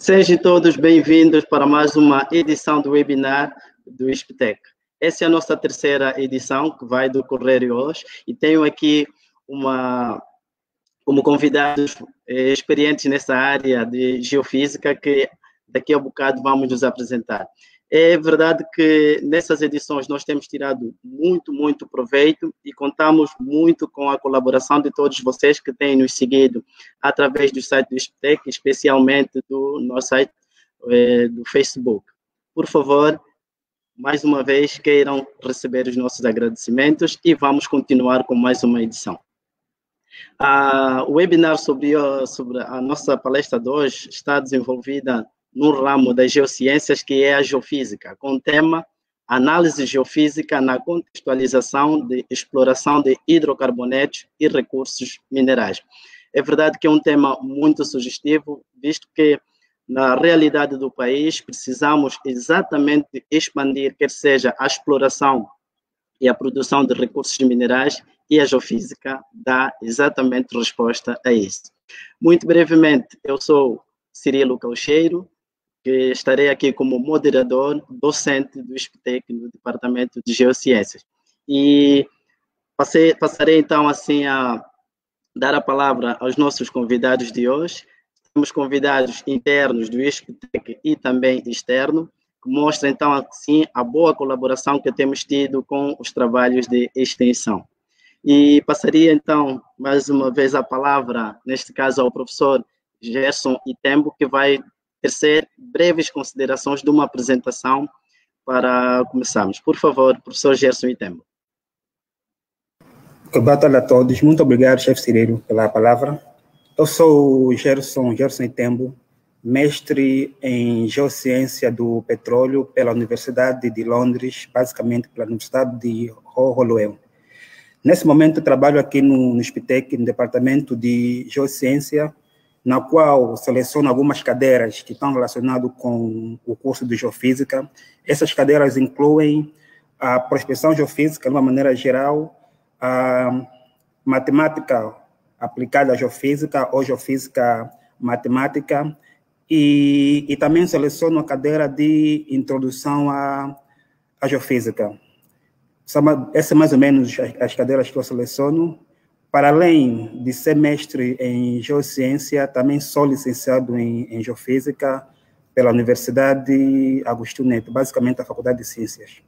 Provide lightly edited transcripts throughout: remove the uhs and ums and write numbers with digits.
Sejam todos bem-vindos para mais uma edição do webinar do ISPTEC. Essa é a nossa terceira edição que vai decorrer hoje e tenho aqui como convidados experientes nessa área de geofísica que daqui a bocado vamos nos apresentar. É verdade que nessas edições nós temos tirado muito proveito e contamos muito com a colaboração de todos vocês que têm nos seguido através do site do ISPTEC, especialmente do nosso site do Facebook. Por favor, mais uma vez, queiram receber os nossos agradecimentos e vamos continuar com mais uma edição. O webinar sobre a nossa palestra de hoje está desenvolvida no ramo das geociências, que é a geofísica, com o tema Análise Geofísica na Contextualização de Exploração de Hidrocarbonetos e Recursos Minerais. É verdade que é um tema muito sugestivo, visto que na realidade do país precisamos exatamente expandir, quer seja a exploração e a produção de recursos minerais, e a geofísica dá exatamente resposta a isso. Muito brevemente, eu sou Cirilo Caucheiro, que estarei aqui como moderador docente do ISPTEC no Departamento de Geociências. E passarei então assim a dar a palavra aos nossos convidados de hoje. Temos convidados internos do ISPTEC e também externo, que mostram então assim a boa colaboração que temos tido com os trabalhos de extensão. E passaria então mais uma vez a palavra, neste caso ao professor Gerson Itembo, que vai tecer breves considerações de uma apresentação para começarmos. Por favor, professor Gerson Itembo. Boa tarde a todos. Muito obrigado, chefe Cirilo, pela palavra. Eu sou o Gerson Itembo, mestre em Geociência do Petróleo pela Universidade de Londres, basicamente pela Universidade de Holloway. Nesse momento, trabalho aqui no ISPTEC, no Departamento de Geociência, na qual seleciono algumas cadeiras que estão relacionadas com o curso de Geofísica. Essas cadeiras incluem a prospecção geofísica, de uma maneira geral, a matemática aplicada à geofísica ou geofísica matemática, e também seleciono a cadeira de introdução à geofísica. Essas são mais ou menos as cadeiras que eu seleciono. Para além de ser mestre em geociência, também sou licenciado em geofísica pela Universidade Agostinho Neto, basicamente a Faculdade de Ciências.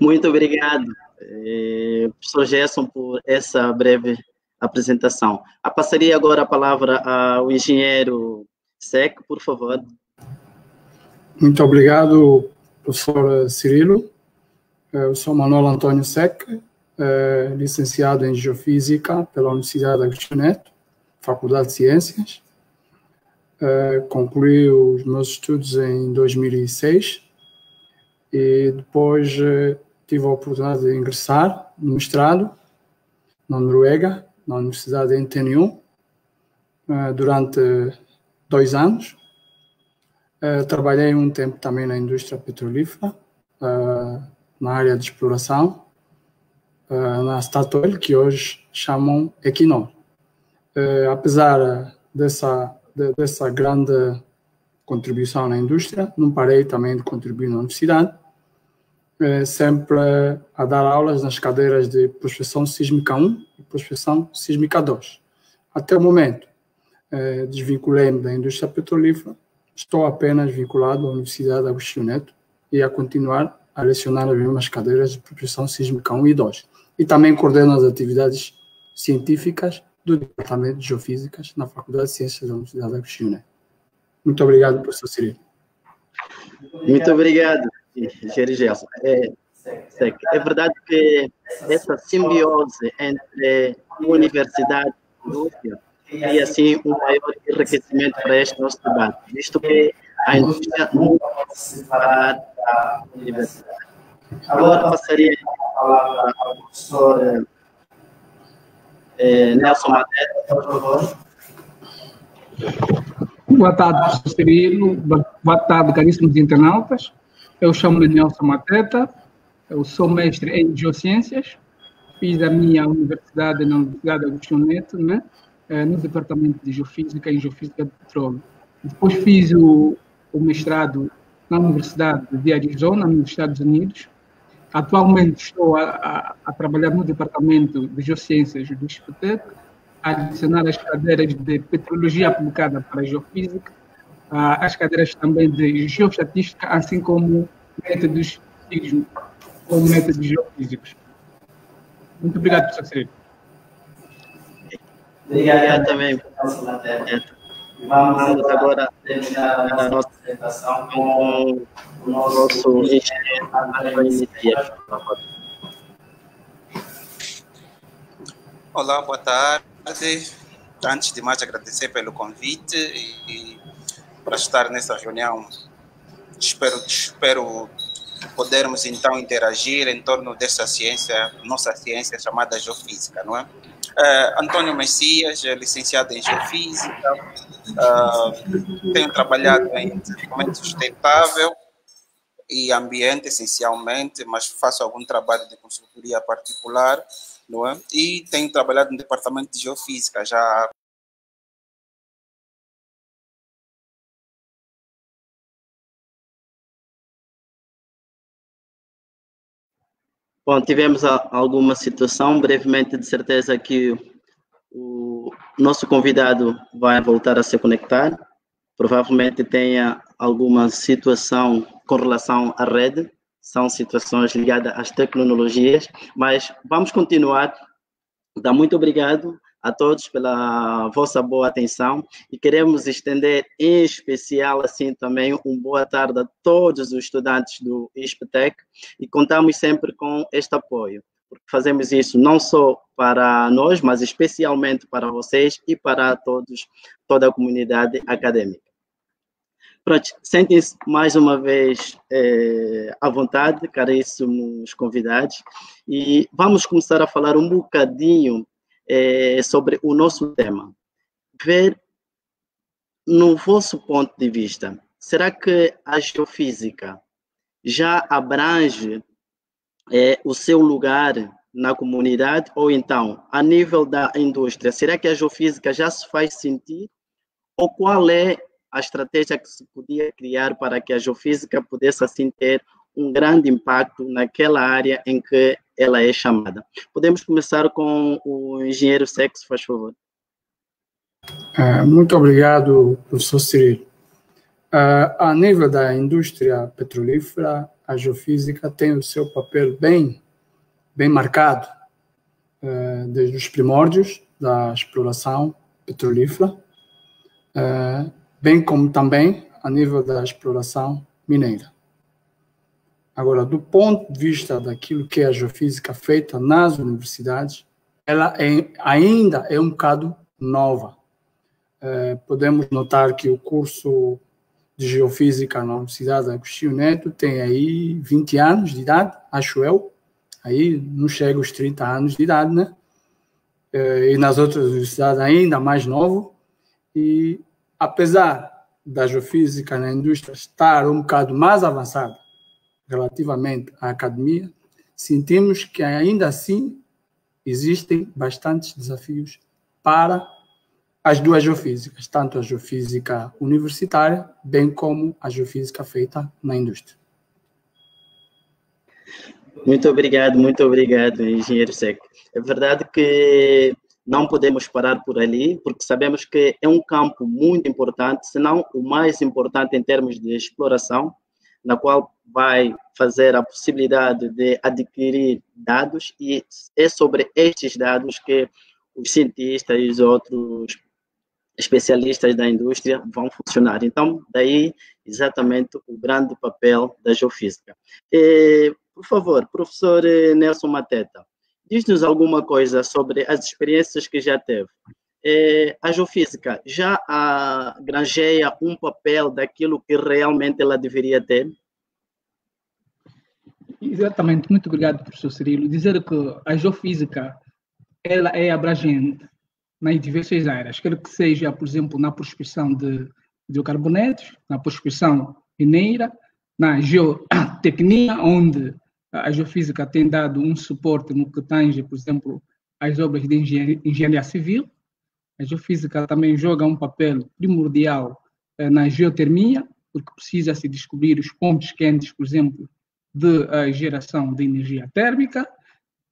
Muito obrigado, professor Gerson, por essa breve apresentação. Passaria agora a palavra ao engenheiro Sec, por favor. Muito obrigado, professor Cirilo. Eu sou Manuel Antônio Sec, licenciado em Geofísica pela Universidade Agostinho Neto, Faculdade de Ciências. Concluí os meus estudos em 2006 e depois tive a oportunidade de ingressar no mestrado na Noruega, na Universidade de NTNU, durante 2 anos. Trabalhei um tempo também na indústria petrolífera, na área de exploração, na Statoil, que hoje chamam Equinor. Apesar dessa grande contribuição na indústria, não parei também de contribuir na universidade, sempre a dar aulas nas cadeiras de prospecção sísmica 1 e prospecção sísmica 2. Até o momento, desvinculei-me da indústria petrolífera, estou apenas vinculado à Universidade Agostinho Neto e a continuar a lecionar as mesmas cadeiras de prospecção sísmica 1 e 2. E também coordeno as atividades científicas do Departamento de Geofísicas na Faculdade de Ciências da Universidade Agostinho Neto. Muito obrigado, professor Cirilo. Muito obrigado, engenheiro Gerson. É verdade que essa simbiose entre universidade e indústria cria, assim, um maior enriquecimento para este nosso debate, visto que a indústria não pode se separar da universidade. Agora passaria a palavra ao professor Nelson Mateta, por favor. Boa tarde, professor Cirilo. Boa tarde, caríssimos internautas. Eu chamo-me Nelson Mateta, eu sou mestre em Geociências, fiz a minha universidade na Universidade Agostinho Neto, né? no departamento de Geofísica e Geofísica de Petróleo. Depois fiz o mestrado na Universidade de Arizona, nos Estados Unidos. Atualmente estou a trabalhar no departamento de Geociências do ISPTEC, a adicionar as cadeiras de Petrologia Aplicada para a Geofísica, as cadeiras também de Geoestatística, assim como métodos geofísicos. Muito obrigado, professor Cirilo. Obrigado também. Vamos agora terminar a nossa apresentação com o nosso engenheiro Antônio. Olá, boa tarde. Antes de mais, agradecer pelo convite e para estar nessa reunião. Espero podermos então interagir em torno dessa ciência, nossa ciência chamada geofísica, não é? Antônio Messias, licenciado em Geofísica, tenho trabalhado em desenvolvimento sustentável e ambiente, essencialmente, mas faço algum trabalho de consultoria particular, não é? E tenho trabalhado no departamento de Geofísica já há Bom, tivemos alguma situação, brevemente, de certeza que o nosso convidado vai voltar a se conectar. Provavelmente tenha alguma situação com relação à rede, são situações ligadas às tecnologias, mas vamos continuar. Então, muito obrigado a todos pela vossa boa atenção e queremos estender em especial assim também uma boa tarde a todos os estudantes do ISPTEC e contamos sempre com este apoio, porque fazemos isso não só para nós, mas especialmente para vocês e para toda a comunidade acadêmica. Pronto, sentem-se mais uma vez à vontade, caríssimos convidados, e vamos começar a falar um bocadinho sobre o nosso tema. Ver, no vosso ponto de vista, será que a geofísica já abrange o seu lugar na comunidade, ou então, a nível da indústria, será que a geofísica já se faz sentir, ou qual é a estratégia que se podia criar para que a geofísica pudesse assim ter um grande impacto naquela área em que ela é chamada? Podemos começar com o engenheiro Sexo, faz favor. Muito obrigado, professor Cirilo. A nível da indústria petrolífera, a geofísica tem o seu papel bem marcado, desde os primórdios da exploração petrolífera, bem como também a nível da exploração mineira. Agora, do ponto de vista daquilo que é a geofísica feita nas universidades, ela ainda é um bocado nova. Podemos notar que o curso de geofísica na Universidade Agostinho Neto tem aí 20 anos de idade, acho eu, aí não chega aos 30 anos de idade, né? E nas outras universidades ainda mais novo, e apesar da geofísica na indústria estar um bocado mais avançada relativamente à academia, sentimos que ainda assim existem bastantes desafios para as duas geofísicas, tanto a geofísica universitária, bem como a geofísica feita na indústria. Muito obrigado, engenheiro Seco. É verdade que não podemos parar por ali, porque sabemos que é um campo muito importante, se não o mais importante em termos de exploração, na qual vai fazer a possibilidade de adquirir dados, e é sobre estes dados que os cientistas e os outros especialistas da indústria vão funcionar. Então, daí exatamente o grande papel da geofísica. Por favor, professor Nelson Mateta, diz-nos alguma coisa sobre as experiências que já teve. A geofísica já granjeia um papel daquilo que realmente ela deveria ter? Exatamente, muito obrigado, professor Cirilo. Dizer que a geofísica ela é abrangente nas diversas áreas, quer que seja, por exemplo, na prospecção de biocarbonetos, na prospecção mineira, na geotecnia, onde a geofísica tem dado um suporte no que tange, por exemplo, às obras de engenharia civil, A geofísica também joga um papel primordial na geotermia, porque precisa se descobrir os pontos quentes, por exemplo, de geração de energia térmica.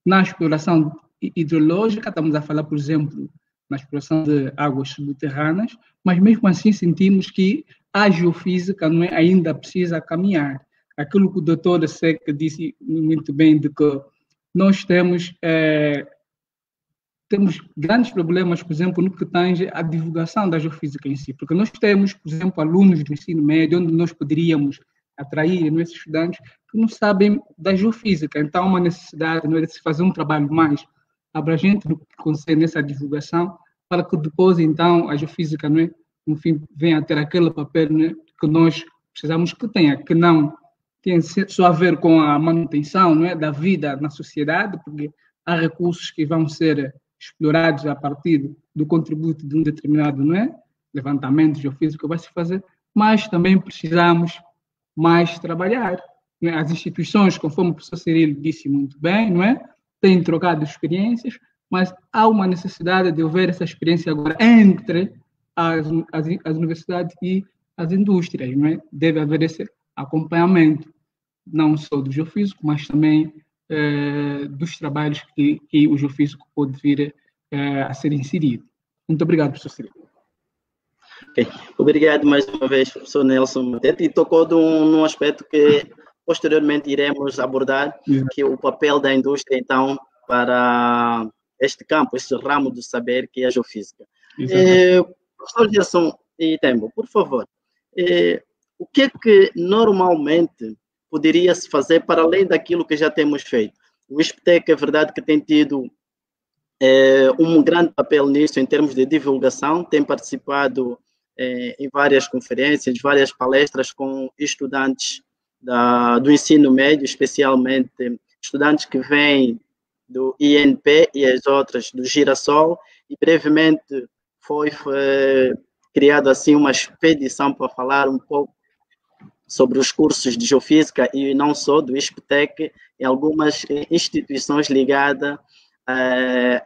Na exploração hidrológica, estamos a falar, por exemplo, na exploração de águas subterrâneas, mas mesmo assim sentimos que a geofísica não é, ainda precisa caminhar. Aquilo que o doutor Seca disse muito bem, de que nós temos grandes problemas, por exemplo, no que tange à divulgação da geofísica em si, porque nós temos, por exemplo, alunos do ensino médio, onde nós poderíamos atrair esses estudantes que não sabem da geofísica. Então, há uma necessidade, não é, de se fazer um trabalho mais abrangente no que concerne essa divulgação, para que depois, então, a geofísica, não é, no fim, venha a ter aquele papel, não é, que nós precisamos que tenha, que não tem só a ver com a manutenção, não é, da vida na sociedade, porque há recursos que vão ser explorados a partir do contributo de um determinado, não é, levantamento geofísico que vai se fazer, mas também precisamos mais trabalhar. Não é? As instituições, conforme o professor Cirilo disse muito bem, não é, têm trocado experiências, mas há uma necessidade de haver essa experiência agora entre as universidades e as indústrias, não é? Deve haver esse acompanhamento, não só do geofísico, mas também dos trabalhos que o geofísico pode vir a ser inserido. Muito obrigado, professor Cirilo. Okay. Obrigado mais uma vez, professor Nelson Matete, e tocou num aspecto que posteriormente iremos abordar, que é o papel da indústria, para este campo, este ramo do saber que é a geofísica. Professor Gerson e Tembo, por favor, o que é que normalmente poderia-se fazer para além daquilo que já temos feito? O ISPTEC é verdade que tem tido um grande papel nisso em termos de divulgação, tem participado em várias conferências, várias palestras com estudantes do ensino médio, especialmente estudantes que vêm do INP e as outras do Girassol, e brevemente foi criada assim uma expedição para falar um pouco sobre os cursos de geofísica e não só do ISPTEC, em algumas instituições ligadas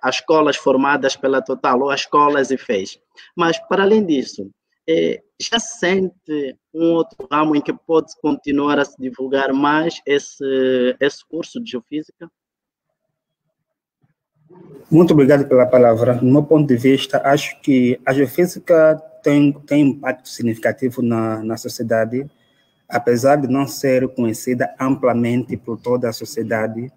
às escolas formadas pela Total, ou às escolas IFES. Mas, para além disso, já sente um outro ramo em que pode continuar a se divulgar mais esse curso de geofísica? Muito obrigado pela palavra. No meu ponto de vista, acho que a geofísica tem impacto significativo na sociedade, apesar de não ser conhecida amplamente por toda a sociedade.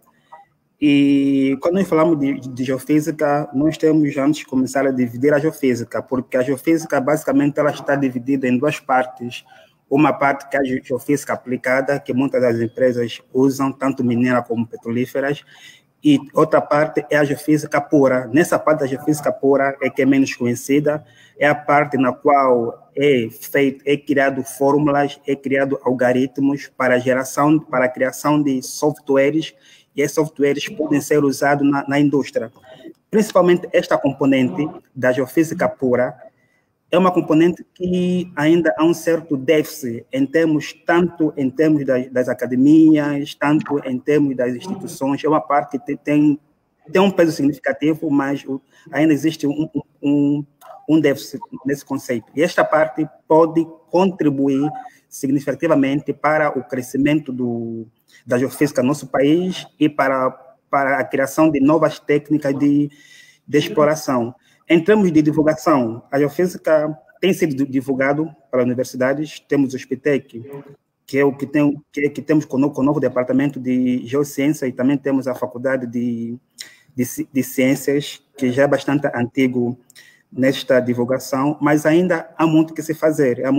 E quando nós falamos de geofísica, nós temos antes de começar a dividir a geofísica, porque a geofísica, basicamente, ela está dividida em duas partes. Uma parte que é a geofísica aplicada, que muitas das empresas usam, tanto mineira como petrolíferas, e outra parte é a geofísica pura. Nessa parte da geofísica pura é que é menos conhecida, é a parte na qual é criado fórmulas, é criado algoritmos para a criação de softwares, e esses softwares podem ser usados na indústria. Principalmente esta componente da geofísica pura é uma componente que ainda há um certo déficit tanto em termos das academias, tanto em termos das instituições. É uma parte que tem um peso significativo, mas ainda existe um déficit nesse conceito. E esta parte pode contribuir significativamente para o crescimento da geofísica no nosso país e para a criação de novas técnicas de exploração. Em termos de divulgação, a geofísica tem sido divulgado para universidades. Temos o ISPTEC, que é o que temos com o novo departamento de geociência, e também temos a faculdade de ciências, que já é bastante antigo nesta divulgação, mas ainda há muito que se fazer, e há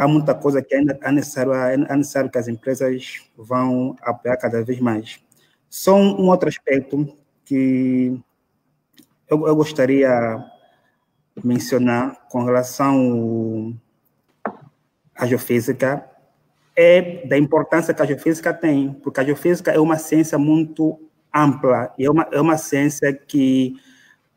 muita coisa que ainda é necessário que as empresas vão apoiar cada vez mais. Só um outro aspecto que eu gostaria de mencionar com relação à geofísica é da importância que a geofísica tem, porque a geofísica é uma ciência muito ampla, e é uma ciência que,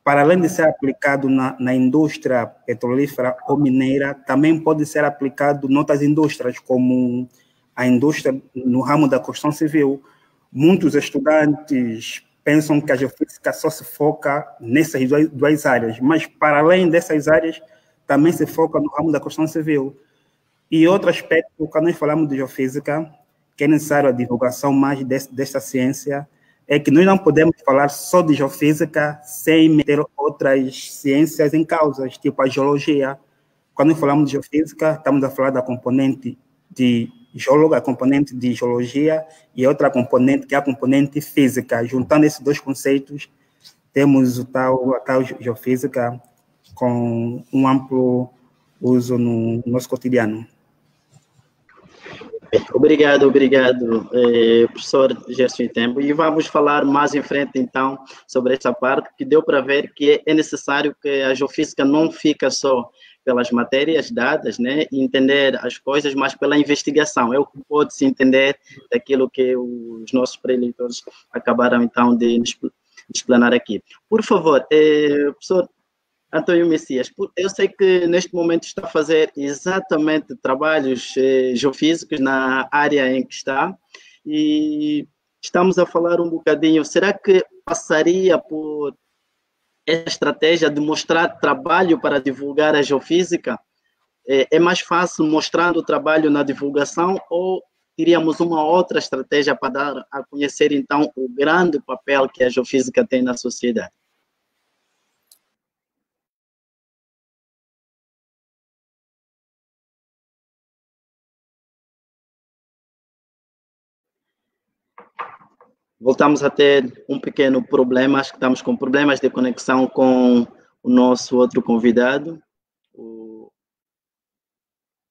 para além de ser aplicado na indústria petrolífera ou mineira, também pode ser aplicado em outras indústrias, como a indústria no ramo da construção civil. Muitos estudantes pensam que a geofísica só se foca nessas duas áreas, mas para além dessas áreas, também se foca no ramo da construção civil. E outro aspecto, quando nós falamos de geofísica, que é necessário a divulgação mais desta ciência, é que nós não podemos falar só de geofísica sem meter outras ciências em causas, tipo a geologia. Quando falamos de geofísica, estamos a falar da componente de geólogo, a componente de geologia e outra componente que é a componente física. Juntando esses dois conceitos, temos a tal geofísica com um amplo uso no nosso cotidiano. Obrigado, professor Gerson Itembo. E vamos falar mais em frente, então, sobre essa parte, que deu para ver que é necessário que a geofísica não fica só pelas matérias dadas, né, e entender as coisas, mas pela investigação. É o que pode-se entender daquilo que os nossos preleitores acabaram, então, de explanar aqui. Por favor, professor Antônio Messias, eu sei que neste momento está a fazer exatamente trabalhos geofísicos na área em que está, e estamos a falar um bocadinho, será que passaria por essa estratégia de mostrar trabalho para divulgar a geofísica? É mais fácil mostrando o trabalho na divulgação, ou teríamos uma outra estratégia para dar a conhecer, então, o grande papel que a geofísica tem na sociedade? Voltamos a ter um pequeno problema, acho que estamos com problemas de conexão com o nosso outro convidado, o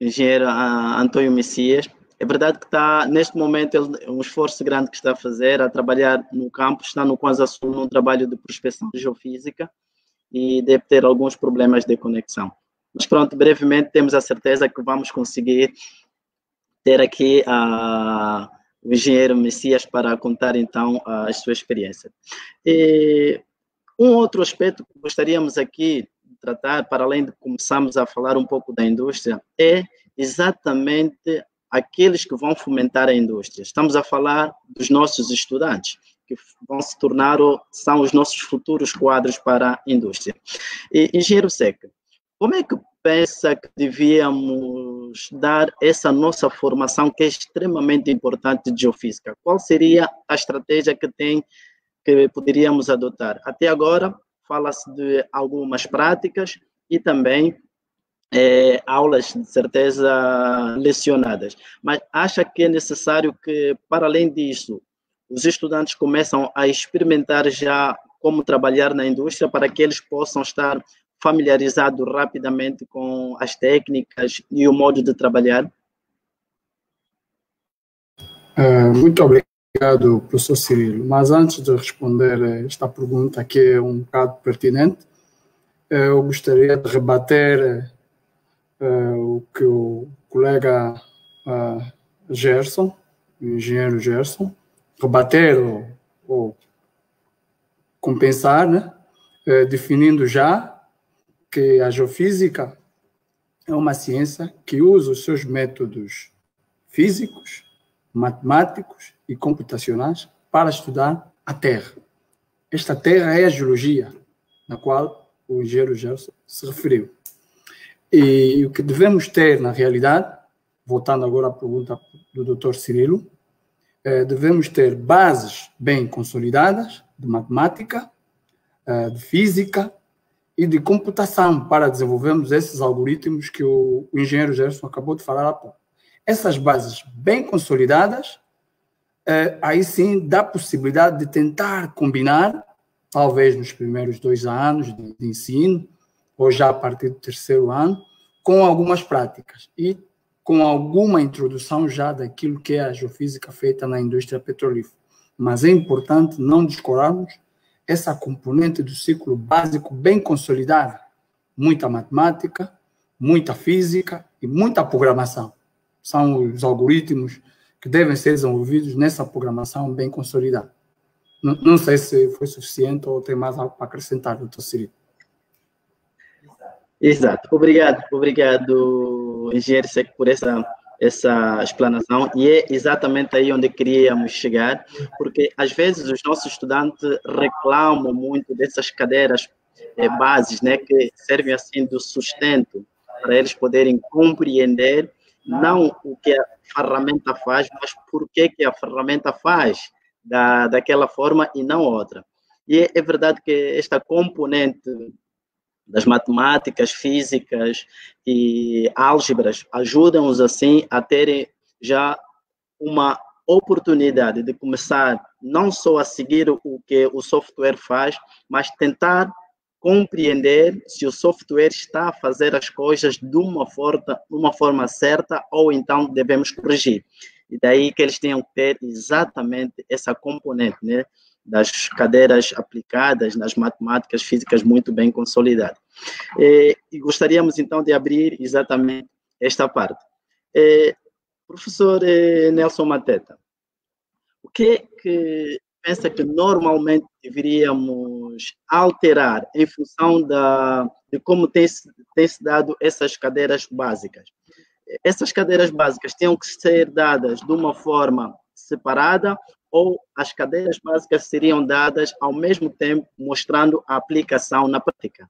engenheiro Antônio Messias. É verdade que está, neste momento, é um esforço grande que está a fazer, a trabalhar no campo, está no Kwanza Sul, num trabalho de prospecção geofísica, e deve ter alguns problemas de conexão. Mas pronto, brevemente temos a certeza que vamos conseguir ter aqui o engenheiro Messias para contar, então, a sua experiência. Um outro aspecto que gostaríamos aqui de tratar, para além de começarmos a falar um pouco da indústria, é exatamente aqueles que vão fomentar a indústria. Estamos a falar dos nossos estudantes, que vão se tornar ou são os nossos futuros quadros para a indústria. Engenheiro Seca, como é que pensa que devíamos dar essa nossa formação, que é extremamente importante, de geofísica? Qual seria a estratégia que poderíamos adotar? Até agora, fala-se de algumas práticas e também aulas, de certeza, lecionadas. Mas acha que é necessário que, para além disso, os estudantes começam a experimentar já como trabalhar na indústria, para que eles possam estar familiarizado rapidamente com as técnicas e o modo de trabalhar? Muito obrigado, professor Cirilo. Mas antes de responder esta pergunta, que é um bocado pertinente, eu gostaria de rebater o que o colega Gerson, o engenheiro Gerson, rebater ou compensar, né? Definindo já que a geofísica é uma ciência que usa os seus métodos físicos, matemáticos e computacionais para estudar a Terra. Esta Terra é a geologia, na qual o engenheiro Gerson se referiu. E o que devemos ter, na realidade, voltando agora à pergunta do Dr. Cirilo, devemos ter bases bem consolidadas de matemática, de física e de computação para desenvolvermos esses algoritmos que o engenheiro Gerson acabou de falar há pouco. Essas bases bem consolidadas, aí sim dá possibilidade de tentar combinar, talvez nos primeiros 2 anos de ensino, ou já a partir do 3º ano, com algumas práticas e com alguma introdução já daquilo que é a geofísica feita na indústria petrolífera. Mas é importante não descurarmos essa componente do ciclo básico bem consolidada. Muita matemática, muita física e muita programação. São os algoritmos que devem ser desenvolvidos nessa programação bem consolidada. Não sei se foi suficiente ou tem mais algo para acrescentar, doutor Cirilo. Exato. Obrigado, engenheiro Seco, por essa essa explanação, e é exatamente aí onde queríamos chegar, porque às vezes os nossos estudantes reclamam muito dessas cadeiras bases, né, que servem assim do sustento para eles poderem compreender não o que a ferramenta faz, mas por que a ferramenta faz daquela forma e não outra. E é verdade que esta componente das matemáticas, físicas e álgebras ajudam-os assim a terem já uma oportunidade de começar não só a seguir o que o software faz, mas tentar compreender se o software está a fazer as coisas de uma forma certa ou então devemos corrigir. E daí que eles tenham que ter exatamente essa componente, né, das cadeiras aplicadas nas matemáticas físicas muito bem consolidada. E gostaríamos então de abrir exatamente esta parte. Professor Nelson Mateta, o que é que pensa que normalmente deveríamos alterar em função de como tem se dado essas cadeiras básicas? Essas cadeiras básicas têm que ser dadas de uma forma separada ou as cadeiras básicas seriam dadas ao mesmo tempo, mostrando a aplicação na prática?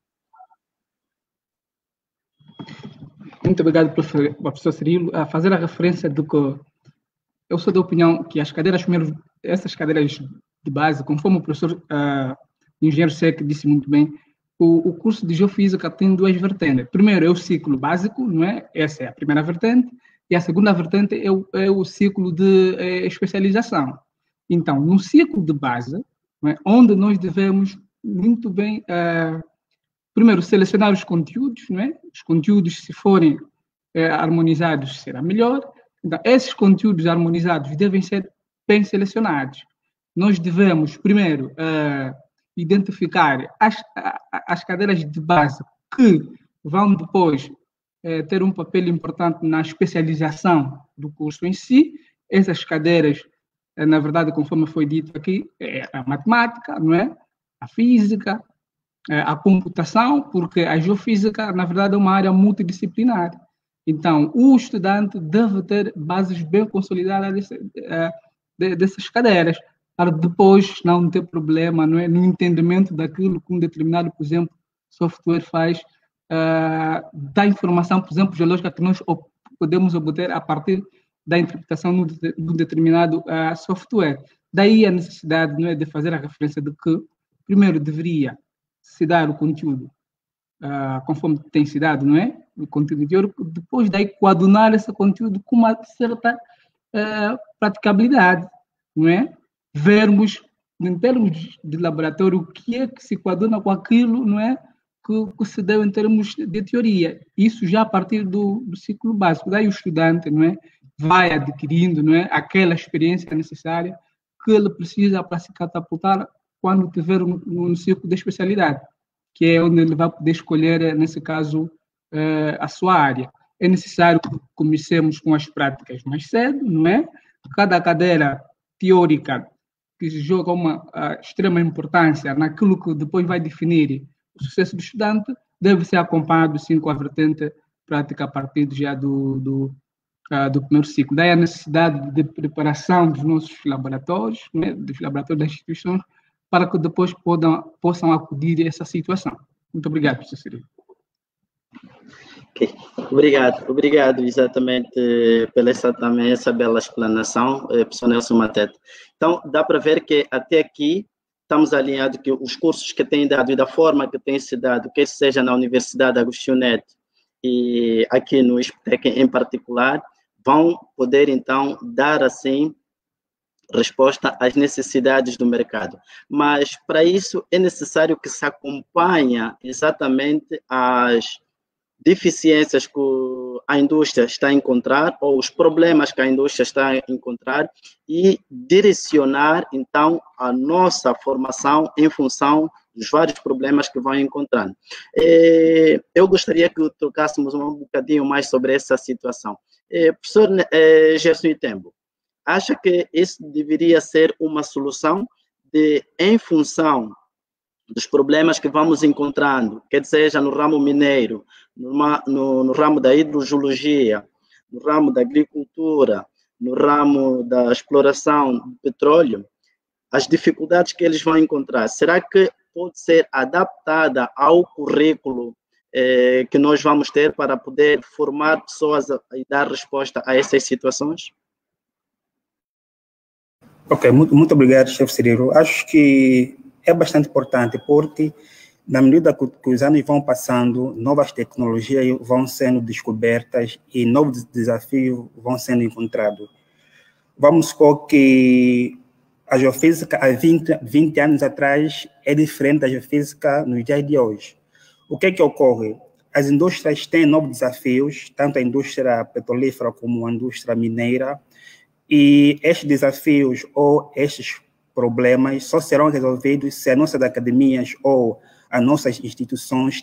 Muito obrigado, professor Cirilo. A fazer a referência do que eu sou da opinião que as cadeiras, primeiro, essas cadeiras de base, conforme o professor engenheiro Sec disse muito bem, o curso de Geofísica tem duas vertentes. Primeiro é o ciclo básico, não é? Essa é a primeira vertente. E a segunda vertente é o ciclo de especialização. Então, no ciclo de base, não é? Onde nós devemos muito bem, primeiro, selecionar os conteúdos, não é? Os conteúdos, se forem harmonizados, será melhor. Então, esses conteúdos harmonizados devem ser bem selecionados. Nós devemos, primeiro, identificar as cadeiras de base que vão depois ter um papel importante na especialização do curso em si. Essas cadeiras, na verdade, conforme foi dito aqui, é a matemática, não é? A física, a computação, porque a geofísica, na verdade, é uma área multidisciplinar. Então, o estudante deve ter bases bem consolidadas dessas cadeiras, para depois não ter problema, não é, no entendimento daquilo que um determinado, por exemplo, software faz, da informação, por exemplo, geológica que nós podemos obter a partir da interpretação de um determinado software. Daí a necessidade, não é, de fazer a referência de que, primeiro, deveria se dar o conteúdo conforme tem se dado, não é? O conteúdo teórico, depois daí coadunar esse conteúdo com uma certa praticabilidade, não é? Vermos, em termos de laboratório, o que é que se coaduna com aquilo, não é? Que se deu em termos de teoria. Isso já a partir do ciclo básico. Daí o estudante, não é? Vai adquirindo, não é? Aquela experiência necessária que ele precisa para se catapultar quando tiver no ciclo de especialidade, que é onde ele vai poder escolher, nesse caso, a sua área. É necessário que comecemos com as práticas mais cedo, não é? Cada cadeira teórica que joga uma extrema importância naquilo que depois vai definir o sucesso do estudante deve ser acompanhado, sim, com a vertente prática a partir já do primeiro ciclo. Daí a necessidade de preparação dos nossos laboratórios, né, dos laboratórios das instituições, para que depois possam acudir a essa situação. Muito obrigado, professor Cirilo. Okay. Obrigado exatamente pela essa bela explanação, professor Nelson Mateta. Então, dá para ver que até aqui estamos alinhados que os cursos que têm dado e da forma que têm se dado, quer seja na Universidade Agostinho Neto e aqui no ISPTEC em particular, vão poder, então, dar, assim, resposta às necessidades do mercado. Mas, para isso, é necessário que se acompanhe exatamente as deficiências que a indústria está a encontrar ou os problemas que a indústria está a encontrar e direcionar, então, a nossa formação em função dos vários problemas que vão encontrando. Eu gostaria que trocássemos um bocadinho mais sobre essa situação. Professor Gerson Itembo, acha que isso deveria ser uma solução em função dos problemas que vamos encontrando, quer seja no ramo mineiro, no ramo da hidrogeologia, no ramo da agricultura, no ramo da exploração do petróleo, as dificuldades que eles vão encontrar, será que pode ser adaptada ao currículo que nós vamos ter para poder formar pessoas e dar resposta a essas situações? Ok, muito obrigado, chefe Cirilo. Acho que é bastante importante, porque na medida que os anos vão passando, novas tecnologias vão sendo descobertas e novos desafios vão sendo encontrados. Vamos supor que a geofísica há 20 anos atrás é diferente da geofísica nos dias de hoje. O que é que ocorre? As indústrias têm novos desafios, tanto a indústria petrolífera como a indústria mineira, e estes desafios ou estes problemas só serão resolvidos se as nossas academias ou as nossas instituições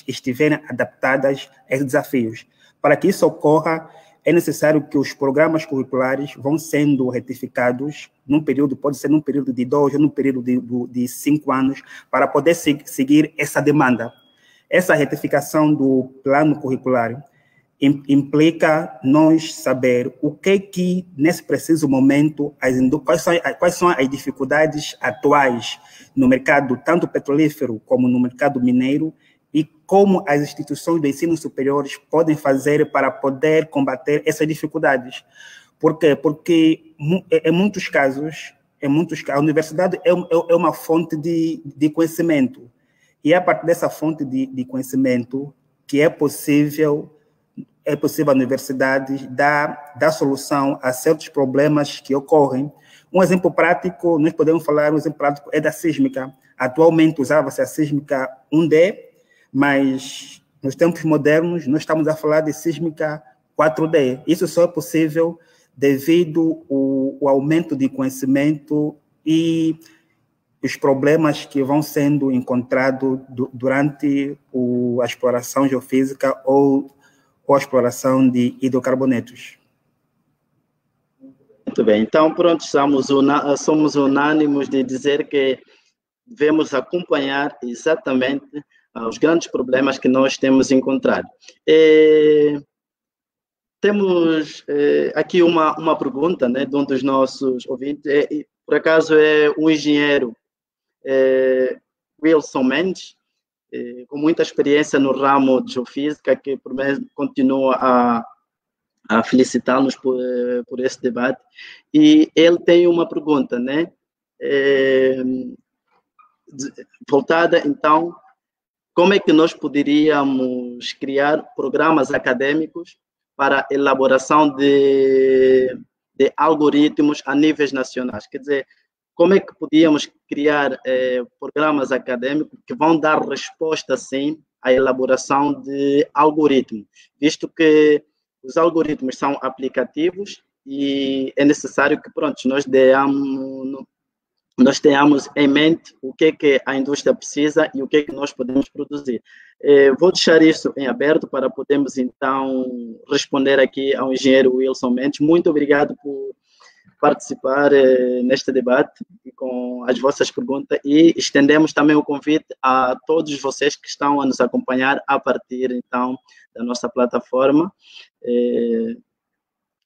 estiverem adaptadas a esses desafios. Para que isso ocorra, é necessário que os programas curriculares vão sendo retificados num período, pode ser num período de 2 ou num período de 5 anos, para poder seguir essa demanda. Essa retificação do plano curricular implica nós saber o que nesse preciso momento, quais são as dificuldades atuais no mercado, tanto petrolífero como no mercado mineiro, e como as instituições de ensino superiores podem fazer para poder combater essas dificuldades. Por quê? Porque em muitos casos, a universidade é uma fonte de conhecimento, e é a partir dessa fonte de conhecimento que é possível a universidade dar solução a certos problemas que ocorrem. Um exemplo prático, nós podemos falar, um exemplo prático é da sísmica. Atualmente usava-se a sísmica 1D, mas nos tempos modernos nós estamos a falar de sísmica 4D. Isso só é possível devido ao aumento de conhecimento e os problemas que vão sendo encontrados durante a exploração geofísica ou a exploração de hidrocarbonetos. Muito bem, então pronto, somos unânimos de dizer que devemos acompanhar exatamente os grandes problemas que nós temos encontrado. Temos aqui uma pergunta, né, de um dos nossos ouvintes, por acaso é um engenheiro, Wilson Mendes, com muita experiência no ramo de geofísica, que por menos continua a felicitá-nos por esse debate. E ele tem uma pergunta, né? Voltada, então, como é que nós poderíamos criar programas acadêmicos para a elaboração de algoritmos a níveis nacionais? Quer dizer, como é que podíamos criar programas acadêmicos que vão dar resposta, sim, à elaboração de algoritmos, visto que os algoritmos são aplicativos e é necessário que, pronto, nós tenhamos em mente o que a indústria precisa e o que nós podemos produzir. Vou deixar isso em aberto para podermos, então, responder aqui ao engenheiro Wilson Mendes. Muito obrigado por participar neste debate e com as vossas perguntas, e estendemos também o convite a todos vocês que estão a nos acompanhar a partir, então, da nossa plataforma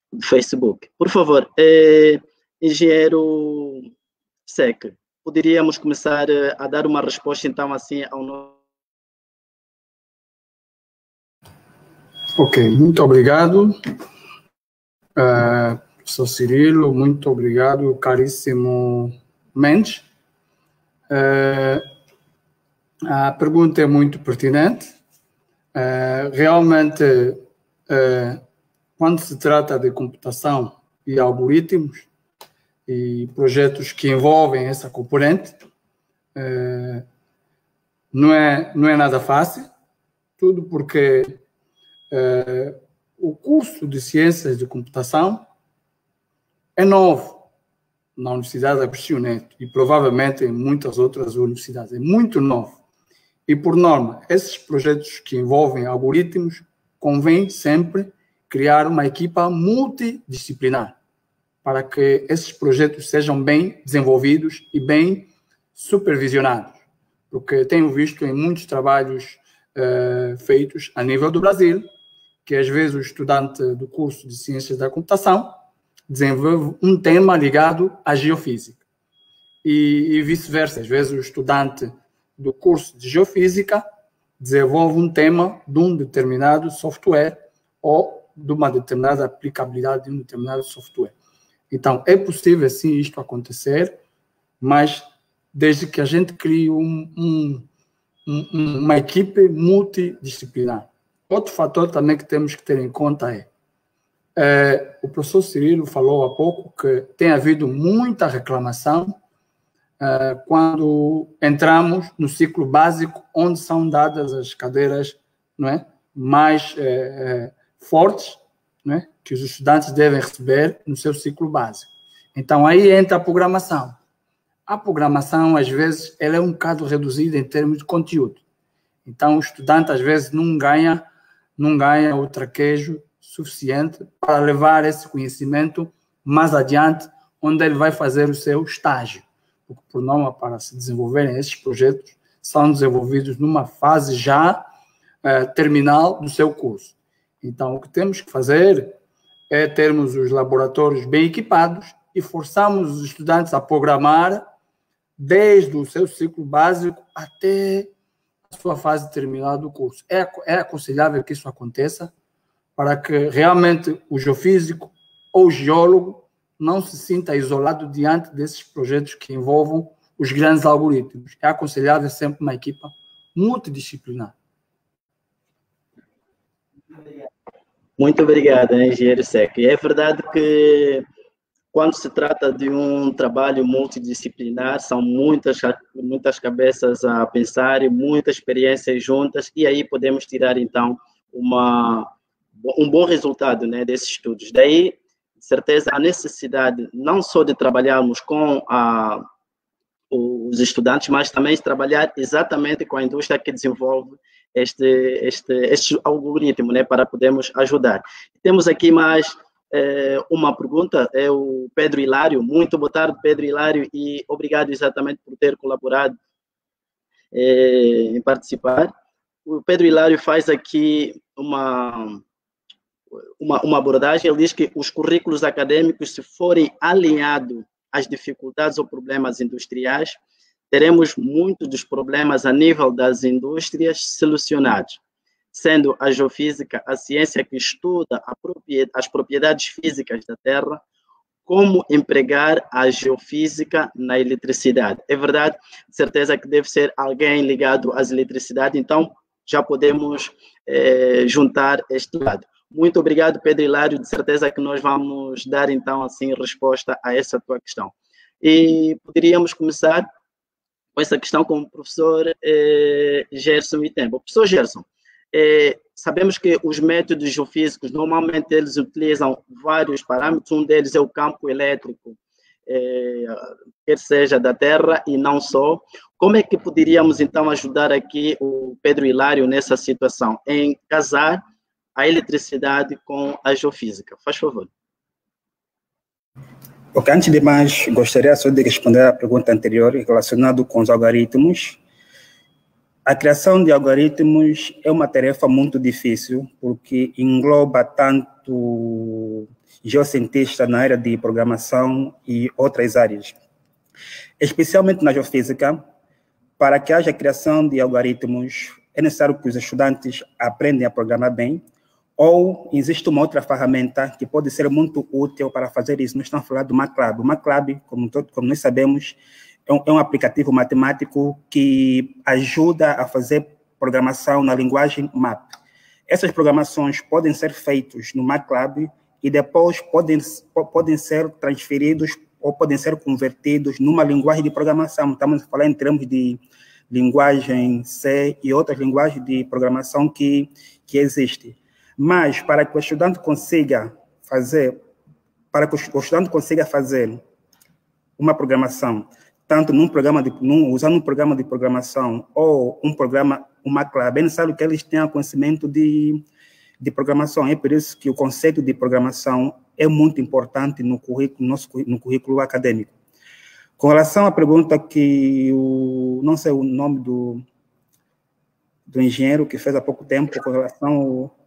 do Facebook. Por favor, engenheiro Sec, poderíamos começar a dar uma resposta, então, assim, ao nosso... Ok, muito obrigado. Professor Cirilo, muito obrigado, caríssimo Mendes. A pergunta é muito pertinente. Realmente, quando se trata de computação e algoritmos e projetos que envolvem essa componente, não é nada fácil, tudo porque o curso de Ciências de Computação é novo na Universidade Agostinho Neto e provavelmente em muitas outras universidades. É muito novo. E, por norma, esses projetos que envolvem algoritmos, convém sempre criar uma equipa multidisciplinar para que esses projetos sejam bem desenvolvidos e bem supervisionados. Porque tenho visto em muitos trabalhos feitos a nível do Brasil que às vezes o estudante do curso de Ciências da Computação desenvolve um tema ligado à geofísica. E vice-versa, às vezes o estudante do curso de Geofísica desenvolve um tema de um determinado software ou de uma determinada aplicabilidade de um determinado software. Então, é possível, sim, isto acontecer, mas desde que a gente crie uma equipe multidisciplinar. Outro fator também que temos que ter em conta o professor Cirilo falou há pouco que tem havido muita reclamação quando entramos no ciclo básico, onde são dadas as cadeiras, não é, mais fortes, não é, que os estudantes devem receber no seu ciclo básico. Então, aí entra a programação. A programação, às vezes, ela é um bocado reduzida em termos de conteúdo. Então, o estudante, às vezes, não ganha o traquejo suficiente para levar esse conhecimento mais adiante, onde ele vai fazer o seu estágio. Porque, por norma, para se desenvolverem esses projetos, são desenvolvidos numa fase já terminal do seu curso. Então, o que temos que fazer é termos os laboratórios bem equipados e forçarmos os estudantes a programar desde o seu ciclo básico até a sua fase terminal do curso. É aconselhável que isso aconteça para que realmente o geofísico ou o geólogo não se sinta isolado diante desses projetos que envolvam os grandes algoritmos. É aconselhável sempre uma equipa multidisciplinar. Muito obrigado, engenheiro Seco. E é verdade que quando se trata de um trabalho multidisciplinar, são muitas cabeças a pensar e muitas experiências juntas, e aí podemos tirar, então, um bom resultado, né, desses estudos. Daí, de certeza, a necessidade não só de trabalharmos com os estudantes, mas também de trabalhar exatamente com a indústria que desenvolve este algoritmo, né, para podermos ajudar. Temos aqui mais uma pergunta, é o Pedro Hilário. Muito boa tarde, Pedro Hilário, e obrigado exatamente por ter colaborado em participar. O Pedro Hilário faz aqui uma abordagem. Ele diz que os currículos acadêmicos, se forem alinhados às dificuldades ou problemas industriais, teremos muitos dos problemas a nível das indústrias solucionados, sendo a geofísica a ciência que estuda as propriedades físicas da Terra, como empregar a geofísica na eletricidade. É verdade, de certeza que deve ser alguém ligado às eletricidades, então já podemos juntar este lado. Muito obrigado, Pedro Hilário, de certeza que nós vamos dar, então, assim, resposta a essa tua questão. E poderíamos começar com essa questão com o professor Gerson Itembo. Professor Gerson, sabemos que os métodos geofísicos, normalmente, eles utilizam vários parâmetros, um deles é o campo elétrico, quer seja da Terra e não só. Como é que poderíamos, então, ajudar aqui o Pedro Hilário nessa situação, em casar a eletricidade com a geofísica? Faz favor. Ok, antes de mais, gostaria só de responder à pergunta anterior relacionada com os algoritmos. A criação de algoritmos é uma tarefa muito difícil, porque engloba tanto geocientistas na área de programação e outras áreas. Especialmente na geofísica, para que haja criação de algoritmos, é necessário que os estudantes aprendam a programar bem, ou existe uma outra ferramenta que pode ser muito útil para fazer isso. Nós estamos falando do MATLAB. O MATLAB, como nós sabemos, é um aplicativo matemático que ajuda a fazer programação na linguagem MAP. Essas programações podem ser feitas no MATLAB e depois podem ser transferidos ou podem ser convertidos numa linguagem de programação. Estamos a falar em termos de linguagem C e outras linguagens de programação que existem. Mas para que o estudante consiga fazer uma programação, tanto usando um programa de programação ou um MATLAB, é necessário que eles tenham conhecimento de programação. É por isso que o conceito de programação é muito importante no currículo acadêmico. Com relação à pergunta que não sei o nome do engenheiro que fez há pouco tempo, com relação ao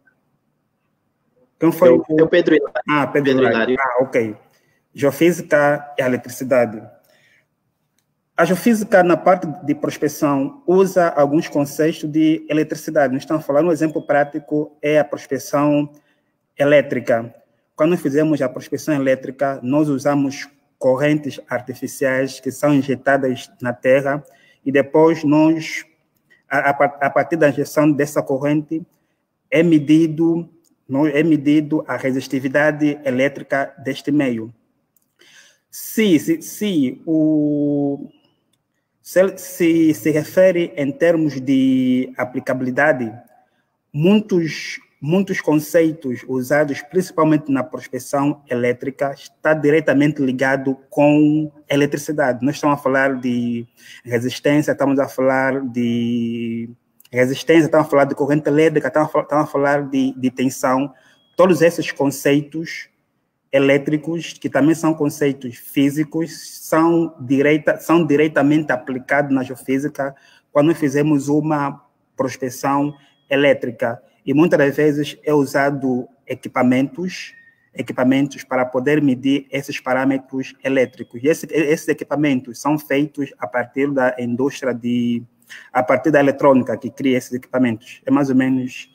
Quem foi o Pedro Hilário. Ah, Pedro Hilário. Ah, ok. Geofísica e eletricidade. A geofísica, na parte de prospecção, usa alguns conceitos de eletricidade. Nós estamos falando, um exemplo prático é a prospecção elétrica. Quando fizemos a prospecção elétrica, nós usamos correntes artificiais que são injetadas na Terra e depois nós, a partir da injeção dessa corrente, é medido a resistividade elétrica deste meio. Se se refere em termos de aplicabilidade, muitos conceitos usados principalmente na prospecção elétrica está diretamente ligado com eletricidade. Nós estamos a falar de resistência, estamos a falar de corrente elétrica, estamos a falar de tensão. Todos esses conceitos elétricos, que também são conceitos físicos, são diretamente aplicados na geofísica quando fizemos uma prospecção elétrica. E muitas das vezes é usado equipamentos para poder medir esses parâmetros elétricos. E esses equipamentos são feitos a partir da indústria a partir da eletrônica que cria esses equipamentos. É mais ou menos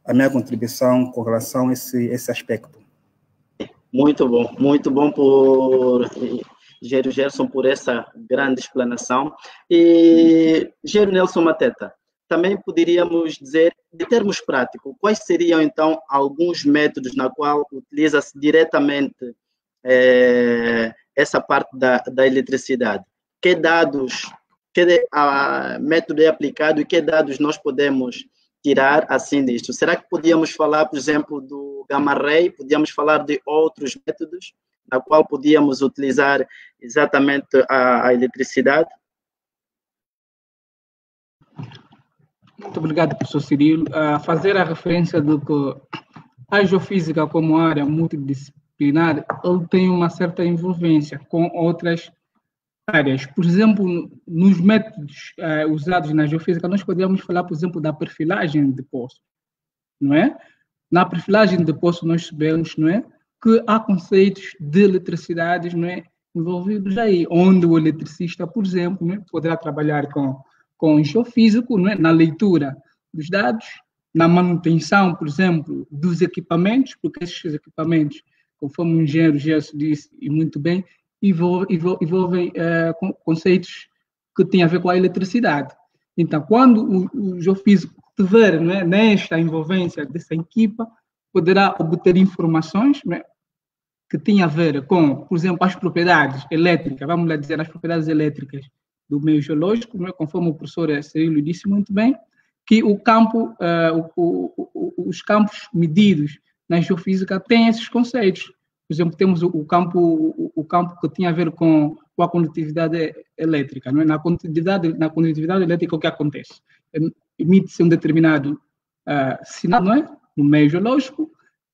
a minha contribuição com relação a esse aspecto. Muito bom por Gerson por essa grande explanação. E Nelson Mateta, também poderíamos dizer, de termos práticos, quais seriam então alguns métodos na qual utiliza-se diretamente essa parte da eletricidade? Que dados, método é aplicado e que dados nós podemos tirar assim disto? Será que podíamos falar, por exemplo, do gamma ray? Podíamos falar de outros métodos na qual podíamos utilizar exatamente a eletricidade? Muito obrigado, professor Cirilo. Fazer a referência de que a geofísica como área multidisciplinar, ele tem uma certa envolvência com outras áreas. Por exemplo, nos métodos usados na geofísica, nós podemos falar, por exemplo, da perfilagem de poço, não é? Na perfilagem de poço, nós sabemos, não é, que há conceitos de eletricidade, não é, envolvidos aí, onde o eletricista, por exemplo, não é, poderá trabalhar com o geofísico, não é, na leitura dos dados, na manutenção, por exemplo, dos equipamentos, porque esses equipamentos, conforme o engenheiro Gerson disse, e muito bem, envolvem conceitos que têm a ver com a eletricidade. Então, quando o geofísico estiver, não é, nesta envolvência dessa equipa, poderá obter informações, não é, que têm a ver com, por exemplo, as propriedades elétricas, vamos lá dizer, as propriedades elétricas do meio geológico, não é, conforme o professor Cirilo disse muito bem, que o campo, os campos medidos na geofísica têm esses conceitos. Por exemplo, temos o campo que tinha a ver com a condutividade elétrica. Não é? Na condutividade elétrica, o que acontece? Emite-se um determinado sinal, não é? No meio geológico,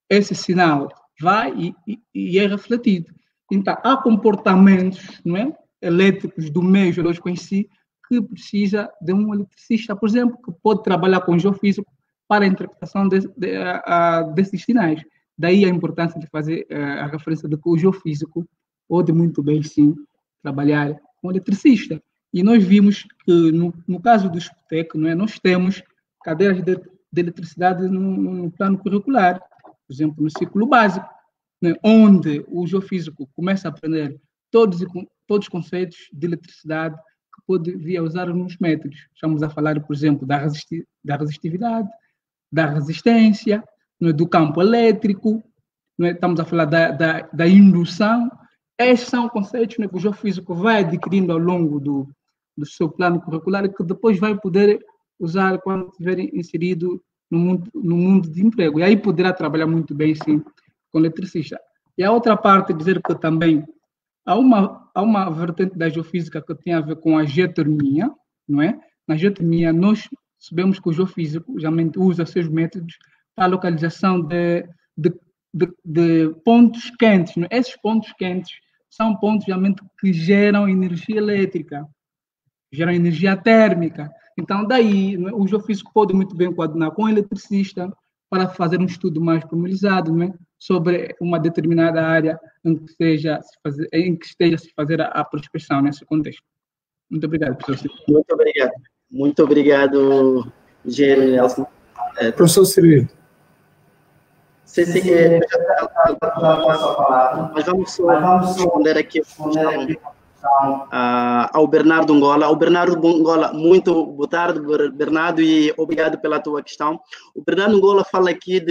esse sinal vai e é refletido. Então, há comportamentos, não é, elétricos do meio geológico em si que precisa de um eletricista, por exemplo, que pode trabalhar com geofísico para a interpretação desses sinais. Daí a importância de fazer a referência de que o geofísico pode muito bem, sim, trabalhar com eletricista. E nós vimos que, no caso do SPTEC, não é, nós temos cadeiras de eletricidade no plano curricular, por exemplo, no ciclo básico, né, onde o geofísico começa a aprender todos os conceitos de eletricidade que pode vir a usar nos métodos. Estamos a falar, por exemplo, da resistividade, da resistência, do campo elétrico, estamos a falar da indução. Esses são conceitos que o geofísico vai adquirindo ao longo do seu plano curricular e que depois vai poder usar quando estiver inserido no mundo de emprego. E aí poderá trabalhar muito bem, sim, com eletricista. E a outra parte, dizer que também há uma vertente da geofísica que tem a ver com a geotermia, não é? Na geotermia, nós sabemos que o geofísico geralmente usa seus métodos para a localização de pontos quentes. Não é? Esses pontos quentes são pontos geralmente que geram energia elétrica, geram energia térmica. Então, daí, o geofísico pode muito bem coordenar com o eletricista para fazer um estudo mais pormenorizado, não é? Sobre uma determinada área em que esteja a se fazer a prospecção nesse contexto. Muito obrigado, professor. Muito obrigado. Muito obrigado, engenheiro Nelson. Professor Cirilo. Sim, mas vamos responder aqui ao Bernardo Ngola. O Bernardo Ngola, muito boa tarde, Bernardo, e obrigado pela tua questão. O Bernardo Ngola fala aqui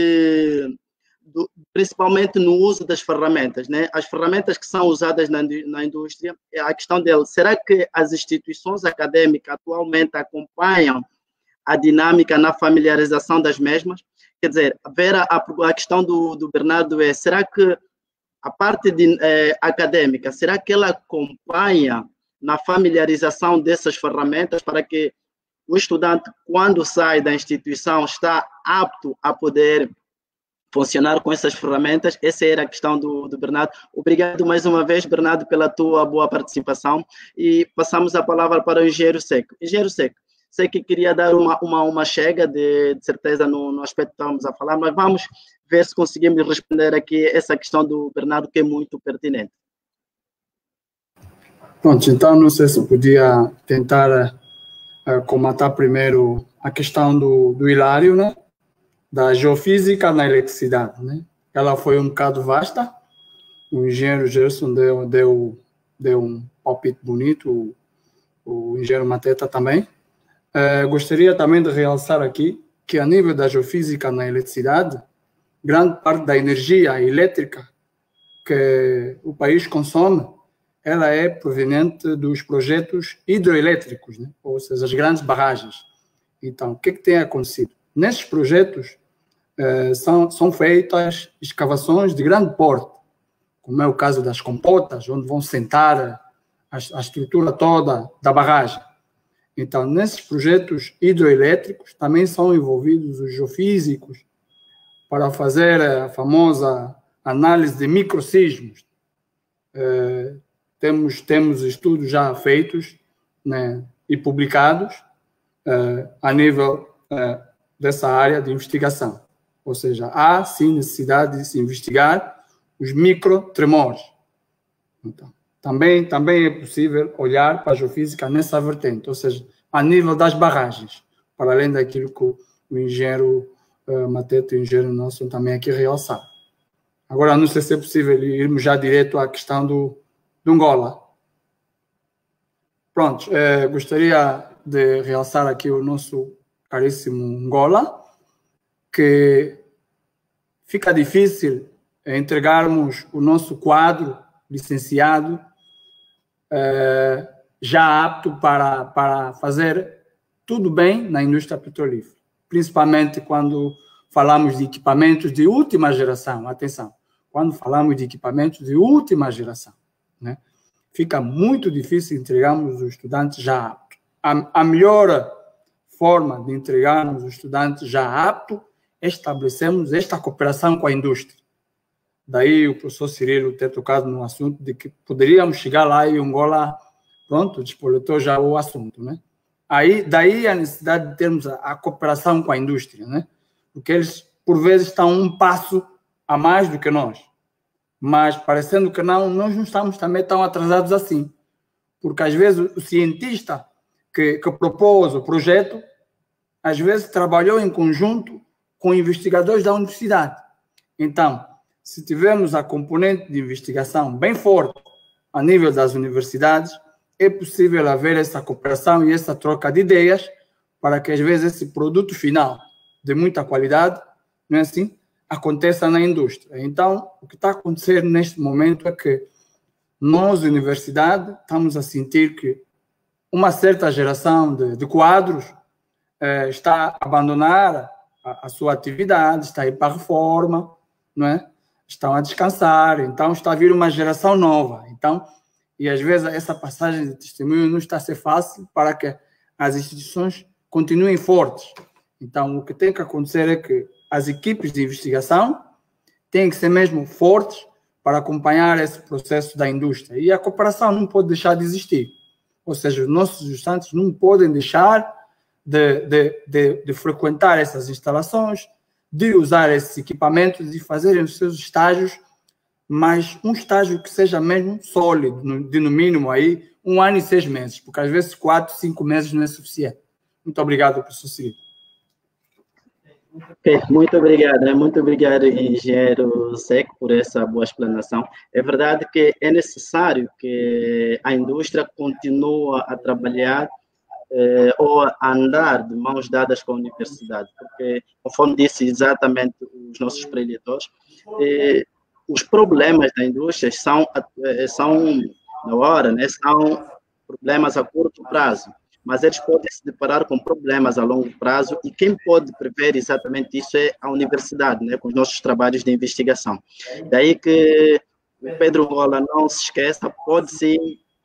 principalmente no uso das ferramentas, né? As ferramentas que são usadas na indústria, a questão dele, será que as instituições acadêmicas atualmente acompanham a dinâmica na familiarização das mesmas? Quer dizer, a questão do Bernardo será que a parte acadêmica, será que ela acompanha na familiarização dessas ferramentas para que o estudante, quando sai da instituição, está apto a poder funcionar com essas ferramentas? Essa era a questão do Bernardo. Obrigado mais uma vez, Bernardo, pela tua boa participação. E passamos a palavra para o engenheiro Seco. Engenheiro Seco, sei que queria dar uma chega de certeza no aspecto que estamos a falar, mas vamos ver se conseguimos responder aqui essa questão do Bernardo, que é muito pertinente. Pronto, então não sei se eu podia tentar comentar primeiro a questão do Hilário, né? Da geofísica na eletricidade, né? Ela foi um bocado vasta. O engenheiro Gerson deu um palpite bonito, o engenheiro Mateta também. Gostaria também de realçar aqui que, a nível da geofísica na eletricidade, grande parte da energia elétrica que o país consome, ela é proveniente dos projetos hidroelétricos, né? Ou seja, as grandes barragens. Então, o que tem acontecido? Nesses projetos são feitas escavações de grande porte, como é o caso das compotas, onde vão sentar a estrutura toda da barragem. Então, nesses projetos hidroelétricos também são envolvidos os geofísicos para fazer a famosa análise de microsismos. Temos estudos já feitos, né, e publicados a nível dessa área de investigação. Ou seja, há sim necessidade de se investigar os microtremores. Então, também é possível olhar para a geofísica nessa vertente, ou seja, a nível das barragens, para além daquilo que o engenheiro Mateta e o engenheiro Nelson também aqui realçaram. Agora, não sei se é possível irmos já direto à questão do Ngola. Pronto, gostaria de realçar aqui o nosso caríssimo Ngola, que fica difícil entregarmos o nosso quadro licenciado já apto para fazer tudo bem na indústria petrolífera, principalmente quando falamos de equipamentos de última geração. Atenção, quando falamos de equipamentos de última geração, né, fica muito difícil entregarmos os estudantes já aptos. A melhor forma de entregarmos os estudantes já aptos é estabelecermos esta cooperação com a indústria. Daí o professor Cirilo ter tocado no assunto de que poderíamos chegar lá e o Ngola, pronto, despoletou já o assunto, né? Daí a necessidade de termos a cooperação com a indústria, né? Porque eles, por vezes, estão um passo a mais do que nós. Mas, parecendo que não, nós não estamos também tão atrasados assim. Porque, às vezes, o cientista que propôs o projeto, às vezes, trabalhou em conjunto com investigadores da universidade. Então, se tivermos a componente de investigação bem forte a nível das universidades, é possível haver essa cooperação e essa troca de ideias para que, às vezes, esse produto final de muita qualidade, não é assim, aconteça na indústria. Então, o que está acontecendo neste momento é que nós, universidade, estamos a sentir que uma certa geração de quadros está a abandonar a sua atividade, está a ir para a reforma, não é? Estão a descansar, então está a vir uma geração nova. Então, e às vezes essa passagem de testemunho não está a ser fácil para que as instituições continuem fortes. Então, o que tem que acontecer é que as equipes de investigação têm que ser mesmo fortes para acompanhar esse processo da indústria. E a cooperação não pode deixar de existir. Ou seja, os nossos estudantes não podem deixar de frequentar essas instalações, de usar esses equipamentos e fazerem os seus estágios, mas um estágio que seja mesmo sólido, de no mínimo aí 1 ano e 6 meses, porque às vezes 4, 5 meses não é suficiente. Muito obrigado, professor Cirilo. Okay, muito obrigado, engenheiro Seco, por essa boa explanação. É verdade que é necessário que a indústria continue a trabalhar ou a andar de mãos dadas com a universidade, porque, conforme disse exatamente os nossos preleitores, os problemas da indústria são na hora, né, são problemas a curto prazo, mas eles podem se deparar com problemas a longo prazo, e quem pode prever exatamente isso é a universidade, né, com os nossos trabalhos de investigação. Daí que o Pedro Angola, não se esqueça, pode sim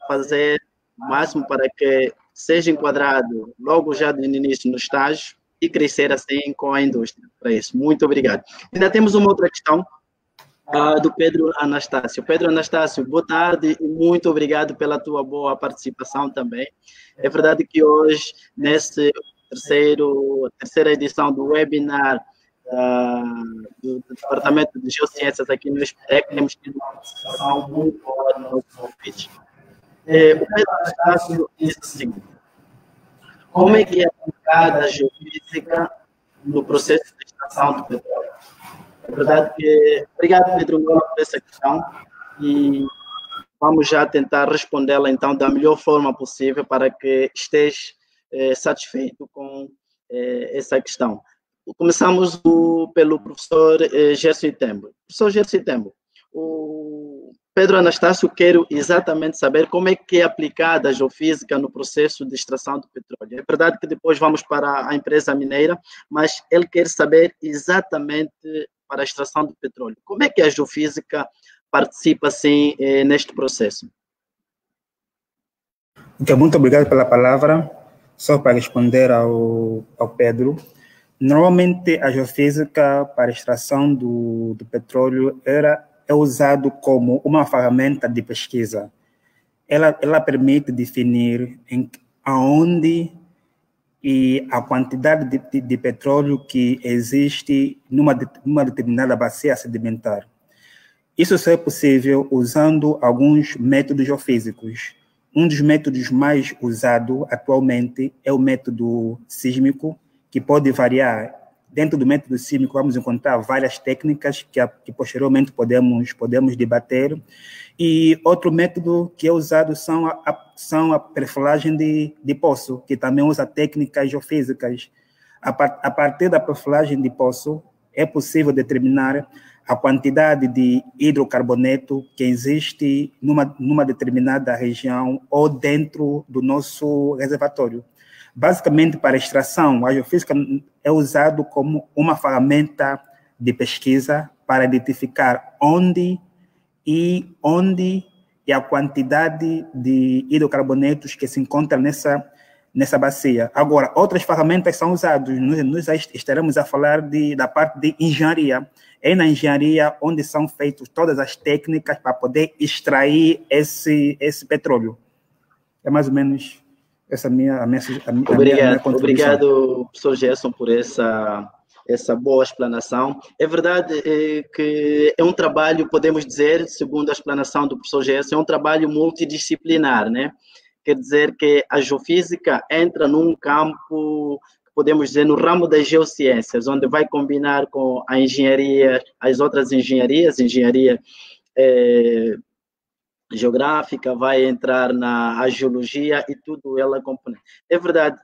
fazer o máximo para que seja enquadrado logo já no início no estágio e crescer assim com a indústria. Para isso, muito obrigado. Ainda temos uma outra questão do Pedro Anastácio. Pedro Anastácio, boa tarde e muito obrigado pela tua boa participação também. É verdade que hoje, nessa terceira edição do webinar do Departamento de Geociências aqui no SPEC, temos tido uma participação muito boa do nosso convite. O Pedro Anastácio disse o seguinte: como é que é aplicada a geofísica no processo de extração do petróleo? É verdade que... Obrigado, Pedro, por essa questão, e vamos já tentar respondê-la, então, da melhor forma possível para que esteja satisfeito com essa questão. Começamos pelo professor Gerson Itembo. Professor Gerson Itembo, o Pedro Anastácio quer exatamente saber como é que é aplicada a geofísica no processo de extração do petróleo. É verdade que depois vamos para a empresa mineira, mas ele quer saber exatamente para a extração do petróleo. Como é que a geofísica participa, assim, neste processo? Então, muito obrigado pela palavra. Só para responder ao Pedro, normalmente a geofísica para a extração do petróleo é usado como uma ferramenta de pesquisa. Ela permite definir aonde e a quantidade de petróleo que existe numa determinada bacia sedimentar. Isso só é possível usando alguns métodos geofísicos. Um dos métodos mais usados atualmente é o método sísmico, que pode variar. Dentro do método sísmico vamos encontrar várias técnicas que posteriormente podemos debater. E outro método que é usado são a perfilagem de poço, que também usa técnicas geofísicas. A partir da perfilagem de poço, é possível determinar a quantidade de hidrocarboneto que existe numa determinada região ou dentro do nosso reservatório. Basicamente, para a extração, a geofísica é usado como uma ferramenta de pesquisa para identificar onde e a quantidade de hidrocarbonetos que se encontram nessa bacia. Agora, outras ferramentas são usadas. Nós estaremos a falar da parte de engenharia. É na engenharia onde são feitas todas as técnicas para poder extrair esse petróleo. É mais ou menos essa minha contribuição. Obrigado, professor Gerson, por essa boa explanação. É verdade que é um trabalho, podemos dizer, segundo a explanação do professor Gerson, é um trabalho multidisciplinar, né? Quer dizer que a geofísica entra num campo, podemos dizer, no ramo das geociências, onde vai combinar com a engenharia, as outras engenharias, engenharia geográfica, vai entrar na geologia e tudo ela componente. É verdade.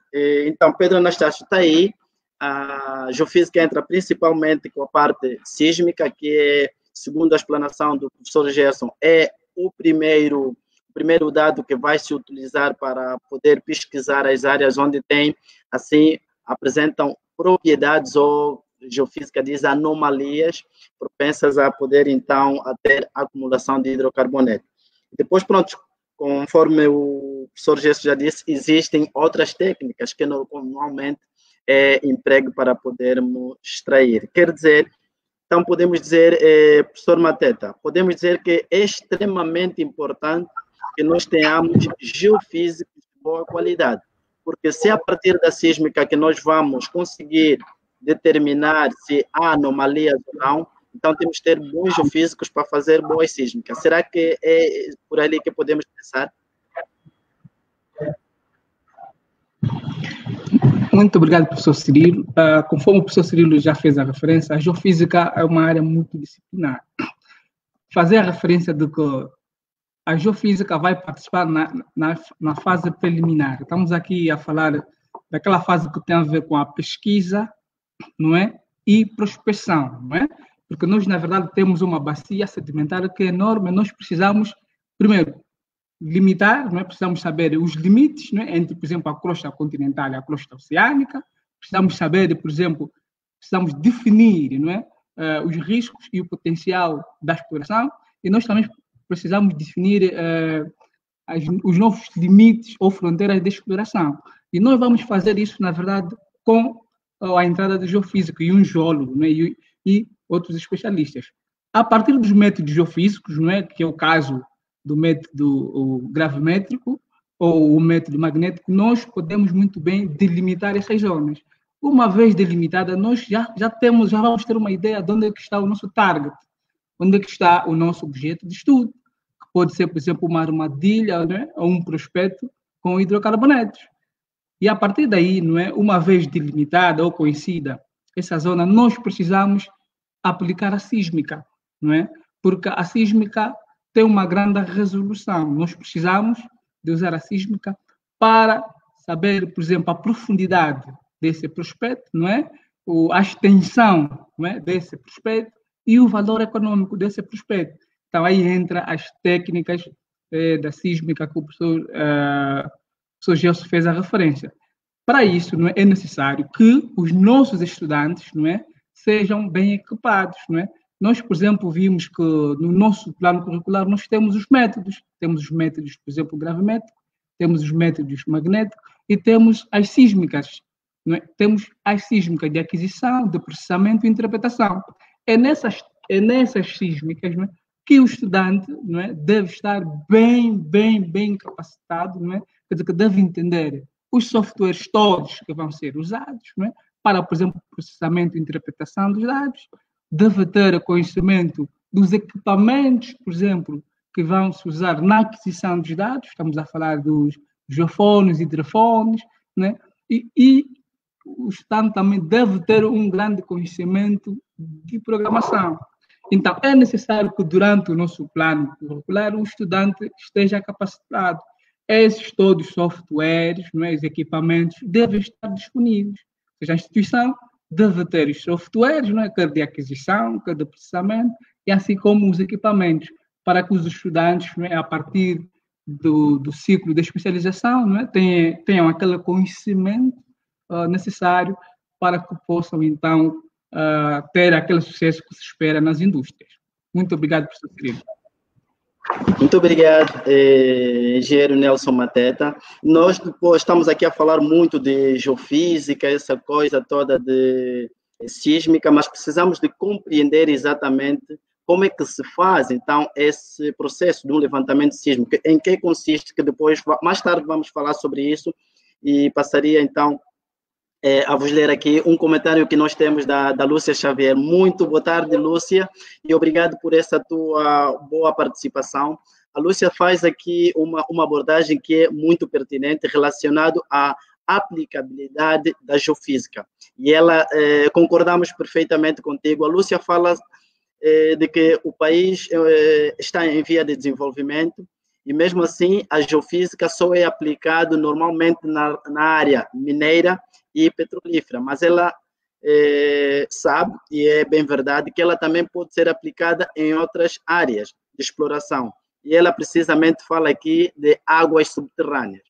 Então, Pedro Anastácio está aí. A geofísica entra principalmente com a parte sísmica, que é, segundo a explanação do professor Gerson, é o primeiro dado que vai se utilizar para poder pesquisar as áreas onde tem, assim, apresentam propriedades ou geofísica diz anomalias propensas a poder, então, a ter acumulação de hidrocarboneto. Depois, pronto, conforme o professor Gerson já disse, existem outras técnicas que normalmente é emprego para podermos extrair. Quer dizer, então podemos dizer, professor Mateta, podemos dizer que é extremamente importante que nós tenhamos geofísicos de boa qualidade, porque se a partir da sísmica que nós vamos conseguir determinar se há anomalias ou não. Então, temos que ter bons geofísicos para fazer boas sísmicas. Será que é por ali que podemos pensar? Muito obrigado, professor Cirilo. Conforme o professor Cirilo já fez a referência, a geofísica é uma área multidisciplinar. Fazer a referência de que a geofísica vai participar na fase preliminar. Estamos aqui a falar daquela fase que tem a ver com a pesquisa, não é? E prospecção, não é? Porque nós, na verdade, temos uma bacia sedimentar que é enorme. Nós precisamos, primeiro, limitar, não é? Precisamos saber os limites, não é? Entre, por exemplo, a crosta continental e a crosta oceânica. Precisamos saber, por exemplo, precisamos definir, não é? Os riscos e o potencial da exploração. E nós também precisamos definir os novos limites ou fronteiras de exploração. E nós vamos fazer isso, na verdade, com a entrada do geofísico e um geólogo, não é? E outros especialistas. A partir dos métodos geofísicos, não é? Que é o caso do método gravimétrico ou o método magnético, nós podemos muito bem delimitar essas zonas. Uma vez delimitada, nós já vamos ter uma ideia de onde é que está o nosso target, onde é que está o nosso objeto de estudo, que pode ser, por exemplo, uma armadilha, não é? Ou um prospecto com hidrocarbonetos. E a partir daí, não é? Uma vez delimitada ou conhecida essa zona, nós precisamos aplicar a sísmica, não é? Porque a sísmica tem uma grande resolução. Nós precisamos de usar a sísmica para saber, por exemplo, a profundidade desse prospecto, não é? A extensão, não é? Desse prospecto e o valor econômico desse prospecto. Então, aí entra as técnicas da sísmica que o professor Gelson fez a referência. Para isso, não é? É necessário que os nossos estudantes, não é? Sejam bem equipados, não é? Nós, por exemplo, vimos que no nosso plano curricular nós temos os métodos, por exemplo, gravimétrico, temos os métodos magnéticos e temos as sísmicas, não é? Temos as sísmicas de aquisição, de processamento e interpretação. É nessas sísmicas, não é? Que o estudante, não é? Deve estar bem capacitado, não é? Quer dizer, que deve entender os softwares todos que vão ser usados, não é? Para, por exemplo, processamento e interpretação dos dados, deve ter conhecimento dos equipamentos, por exemplo, que vão se usar na aquisição dos dados, estamos a falar dos geofones, hidrofones, né? E o estudante também deve ter um grande conhecimento de programação. Então, é necessário que durante o nosso plano curricular o estudante esteja capacitado. Esses todos os softwares, não é? Os equipamentos devem estar disponíveis. Ou seja, a instituição deve ter os softwares, não é? Quer de aquisição, quer de processamento, e assim como os equipamentos, para que os estudantes, não é? A partir do ciclo de especialização, não é? Tenham aquele conhecimento necessário para que possam, então, ter aquele sucesso que se espera nas indústrias. Muito obrigado, professor Cirilo. Muito obrigado, engenheiro Nelson Mateta. Nós depois estamos aqui a falar muito de geofísica, essa coisa toda de sísmica, mas precisamos de compreender exatamente como é que se faz, então, esse processo de um levantamento sísmico, em que consiste, que depois, mais tarde, vamos falar sobre isso, e passaria, então, a vos ler aqui um comentário que nós temos da Lúcia Xavier. Muito boa tarde, Lúcia, e obrigado por essa tua boa participação. A Lúcia faz aqui uma abordagem que é muito pertinente, relacionado à aplicabilidade da geofísica. E ela, concordamos perfeitamente contigo. A Lúcia fala de que o país está em via de desenvolvimento, e mesmo assim a geofísica só é aplicada normalmente na área mineira e petrolífera, mas ela sabe, e é bem verdade, que ela também pode ser aplicada em outras áreas de exploração. E ela precisamente fala aqui de águas subterrâneas.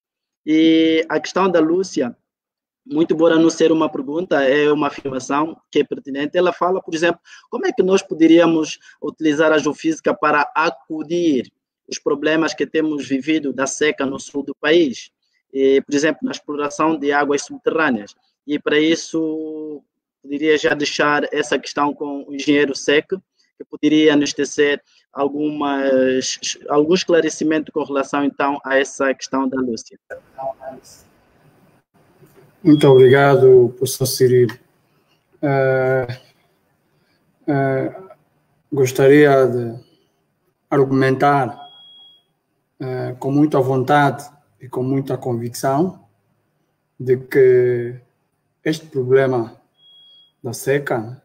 E a questão da Lúcia, muito embora não ser uma pergunta, é uma afirmação que é pertinente. Ela fala, por exemplo, como é que nós poderíamos utilizar a geofísica para acudir os problemas que temos vivido da seca no sul do país, por exemplo, na exploração de águas subterrâneas. E para isso, poderia já deixar essa questão com o engenheiro Seco, que poderia nos tecer algum esclarecimento com relação, então, a essa questão da Lúcia. Muito obrigado, professor Cirilo. gostaria de argumentar com muita vontade e com muita convicção de que este problema da seca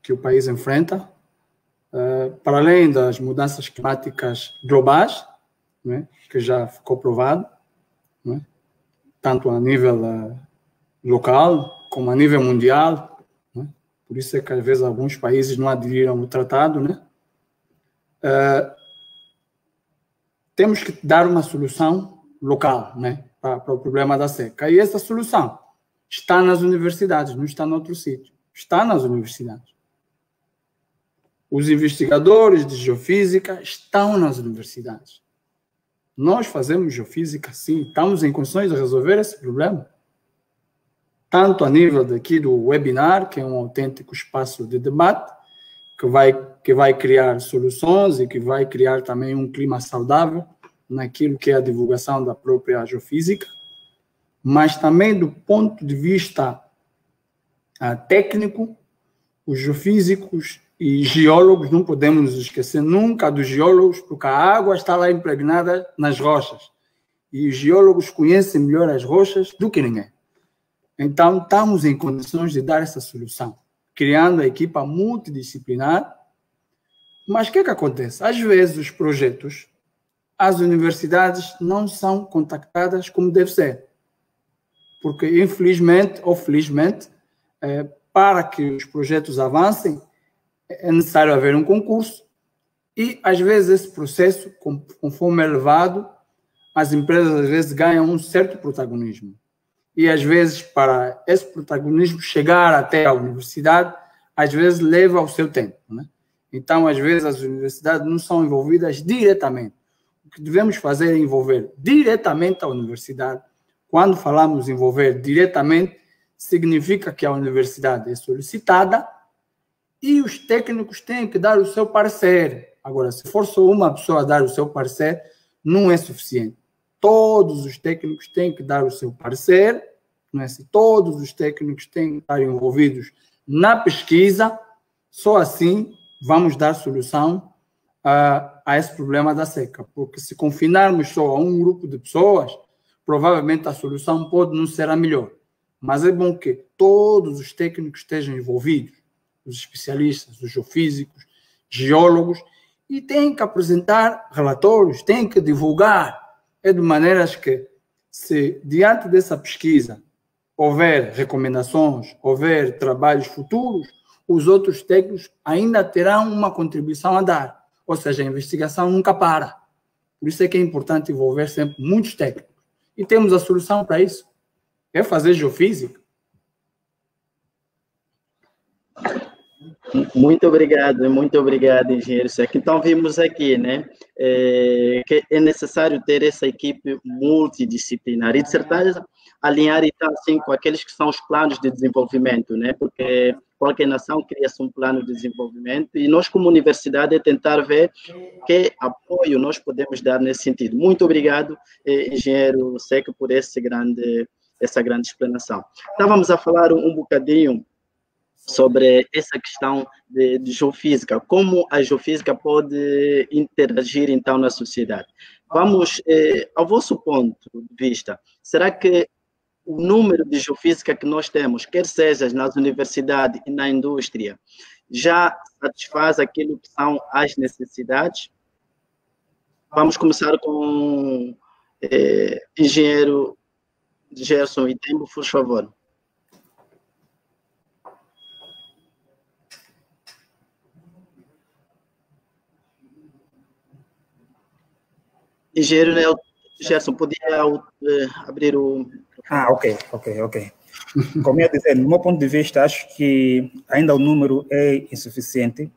que o país enfrenta, para além das mudanças climáticas globais, né, que já ficou provado, né, tanto a nível local como a nível mundial, né, por isso é que às vezes alguns países não aderiram ao tratado, né, temos que dar uma solução local, né, para o problema da seca. E essa solução está nas universidades, não está em outro sítio. Está nas universidades. Os investigadores de geofísica estão nas universidades. Nós fazemos geofísica, sim, estamos em condições de resolver esse problema. Tanto a nível daqui do webinar, que é um autêntico espaço de debate, que vai criar soluções e que vai criar também um clima saudável naquilo que é a divulgação da própria geofísica, mas também do ponto de vista técnico, os geofísicos e geólogos, não podemos nos esquecer nunca dos geólogos, porque a água está lá impregnada nas rochas, e os geólogos conhecem melhor as rochas do que ninguém. Então, estamos em condições de dar essa solução, criando a equipa multidisciplinar. Mas o que acontece? Às vezes, os projetos, as universidades não são contactadas como deve ser. Porque, infelizmente ou felizmente, para que os projetos avancem, é necessário haver um concurso e, às vezes, esse processo, conforme é levado, as empresas, às vezes, ganham um certo protagonismo. E, às vezes, para esse protagonismo chegar até a universidade, às vezes, leva o seu tempo, né? Então, às vezes, as universidades não são envolvidas diretamente. O que devemos fazer é envolver diretamente a universidade. Quando falamos envolver diretamente, significa que a universidade é solicitada e os técnicos têm que dar o seu parecer. Agora, se for só uma pessoa a dar o seu parecer, não é suficiente. Todos os técnicos têm que dar o seu parecer, não é assim? Todos os técnicos têm que estar envolvidos na pesquisa, só assim vamos dar solução a esse problema da seca. Porque se confinarmos só a um grupo de pessoas, provavelmente a solução pode não ser a melhor. Mas é bom que todos os técnicos estejam envolvidos, os especialistas, os geofísicos, geólogos, e têm que apresentar relatórios, têm que divulgar, de maneiras que, se diante dessa pesquisa houver recomendações, houver trabalhos futuros, os outros técnicos ainda terão uma contribuição a dar. Ou seja, a investigação nunca para. Por isso é que é importante envolver sempre muitos técnicos. E temos a solução para isso. É fazer geofísica. Muito obrigado, engenheiro Seco. Então, vimos aqui, né, que é necessário ter essa equipe multidisciplinar e, de certeza, alinhar, então, assim, com aqueles que são os planos de desenvolvimento, né, porque qualquer nação cria-se um plano de desenvolvimento e nós, como universidade, é tentar ver que apoio nós podemos dar nesse sentido. Muito obrigado, engenheiro Seco, por essa grande explanação. Estávamos a falar um bocadinho sobre essa questão de geofísica, como a geofísica pode interagir, então, na sociedade. Vamos, ao vosso ponto de vista, será que o número de geofísica que nós temos, quer seja nas universidades e na indústria, já satisfaz aquilo que são as necessidades? Vamos começar com engenheiro Gerson Itembo, por favor. Engenheiro Gerson, podia abrir o... Ok. Como eu ia dizer, no meu ponto de vista, acho que ainda o número é insuficiente,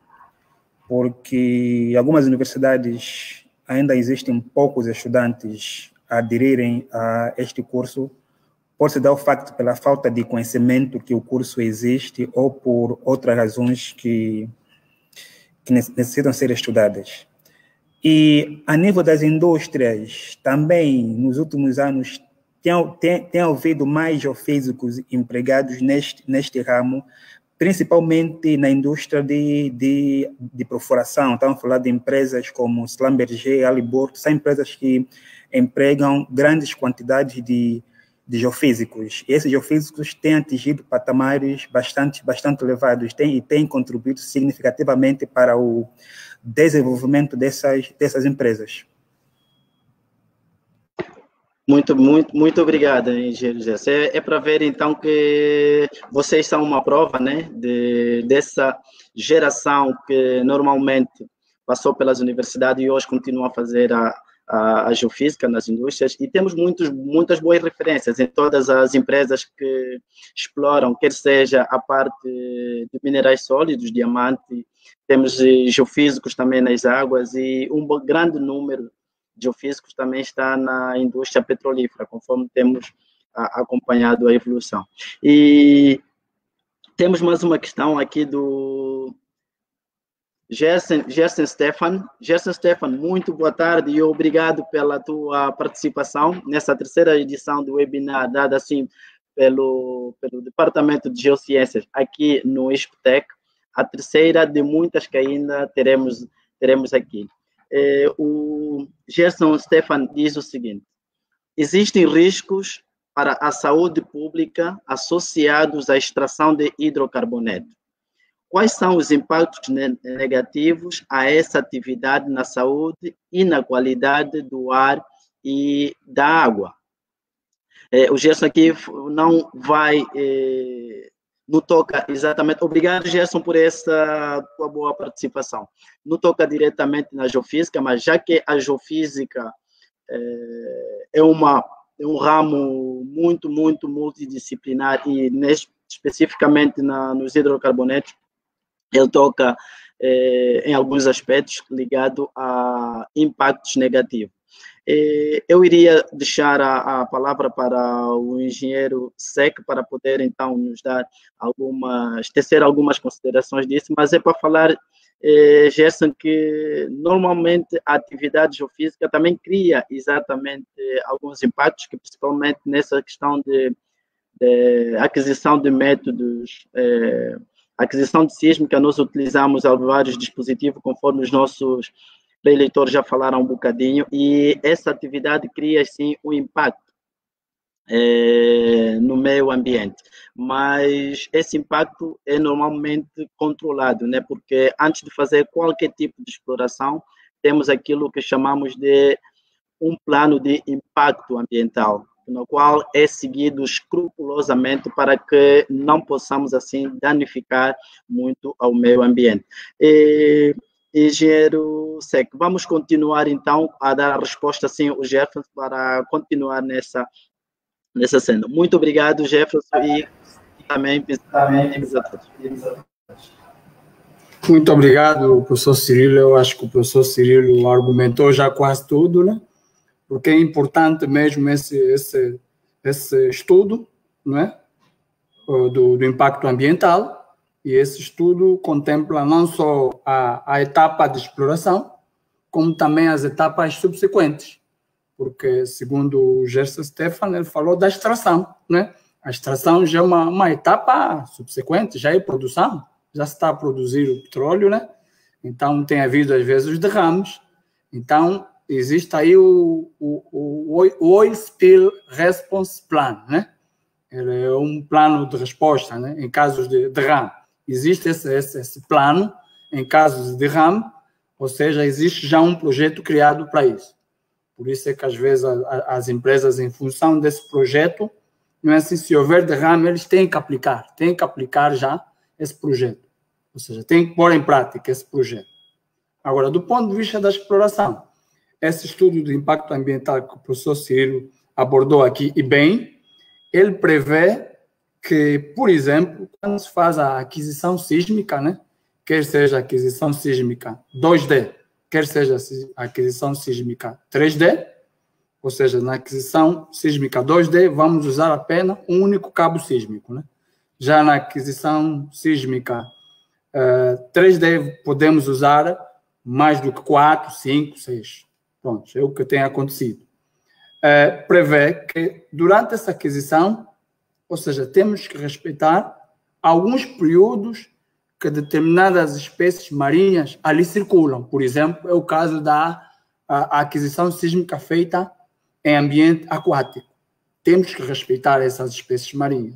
porque em algumas universidades ainda existem poucos estudantes a aderirem a este curso, pode se dar o facto pela falta de conhecimento que o curso existe ou por outras razões que necessitam ser estudadas. E, a nível das indústrias, também, nos últimos anos, tem havido mais geofísicos empregados neste ramo, principalmente na indústria de perfuração. Estamos a falar de empresas como Schlumberger, Halliburton, são empresas que empregam grandes quantidades de geofísicos. E esses geofísicos têm atingido patamares bastante elevados e têm contribuído significativamente para o desenvolvimento dessas empresas. Muito obrigado, engenheiro José. É para ver, então, que vocês são uma prova, né, dessa geração que normalmente passou pelas universidades e hoje continua a fazer a geofísica nas indústrias, e temos muitas boas referências em todas as empresas que exploram, quer seja a parte de minerais sólidos, diamante, temos geofísicos também nas águas, e um grande número geofísicos também está na indústria petrolífera, conforme temos acompanhado a evolução. E temos mais uma questão aqui do Gerson Stefan. Gerson Stefan, muito boa tarde e obrigado pela tua participação nessa terceira edição do webinar, dada assim pelo Departamento de Geociências aqui no ISPTEC, a terceira de muitas que ainda teremos aqui. O Gerson Stefan diz o seguinte: existem riscos para a saúde pública associados à extração de hidrocarboneto. Quais são os impactos negativos a essa atividade na saúde e na qualidade do ar e da água? O Gerson aqui não vai... não toca exatamente... Obrigado, Gerson, por essa tua boa participação. Não toca diretamente na geofísica, mas já que a geofísica é um ramo muito multidisciplinar e especificamente nos hidrocarbonetos, ele toca em alguns aspectos ligados a impactos negativos. Eu iria deixar a palavra para o engenheiro Sec para poder, então, nos dar tecer algumas considerações disso, mas é para falar, Gerson, que normalmente a atividade geofísica também cria exatamente alguns impactos, que principalmente nessa questão de aquisição de métodos, aquisição de sísmica, nós utilizamos vários dispositivos, conforme os nossos eleitores já falaram um bocadinho, e essa atividade cria, sim, um impacto no meio ambiente, mas esse impacto é normalmente controlado, né? Porque antes de fazer qualquer tipo de exploração, temos aquilo que chamamos de um plano de impacto ambiental, no qual é seguido escrupulosamente para que não possamos, assim, danificar muito ao meio ambiente. Engenheiro Sec, vamos continuar, então, a dar a resposta, assim, o Jefferson, para continuar nessa cena. Muito obrigado, Jefferson, e também a todos. Muito obrigado, professor Cirilo. Eu acho que o professor Cirilo argumentou já quase tudo, né? Porque é importante mesmo esse estudo, não é? do impacto ambiental, e esse estudo contempla não só a etapa de exploração, como também as etapas subsequentes, porque, segundo o Gerson Stefan, ele falou da extração, né? A extração já é uma etapa subsequente, já é produção, já se está a produzir o petróleo, né? Então, tem havido, às vezes, os derrames. Então, existe aí o Oil Spill Response Plan, né? Ele é um plano de resposta, né? Em casos de derrame. Existe esse plano em casos de derrame, ou seja, existe já um projeto criado para isso. Por isso é que, às vezes, as empresas, em função desse projeto, não é assim, se houver derrame, eles têm que aplicar já esse projeto. Ou seja, têm que pôr em prática esse projeto. Agora, do ponto de vista da exploração, esse estudo de impacto ambiental que o professor Cirilo abordou aqui, e bem, ele prevê que, por exemplo, quando se faz a aquisição sísmica, né, quer seja a aquisição sísmica 2D, quer seja a aquisição sísmica 3D, ou seja, na aquisição sísmica 2D, vamos usar apenas um único cabo sísmico, né? Já na aquisição sísmica 3D, podemos usar mais do que 4, 5, 6. Pronto, é o que tem acontecido. prevê que durante essa aquisição, ou seja, temos que respeitar alguns períodos que determinadas espécies marinhas ali circulam. Por exemplo, é o caso da aquisição sísmica feita em ambiente aquático. Temos que respeitar essas espécies marinhas.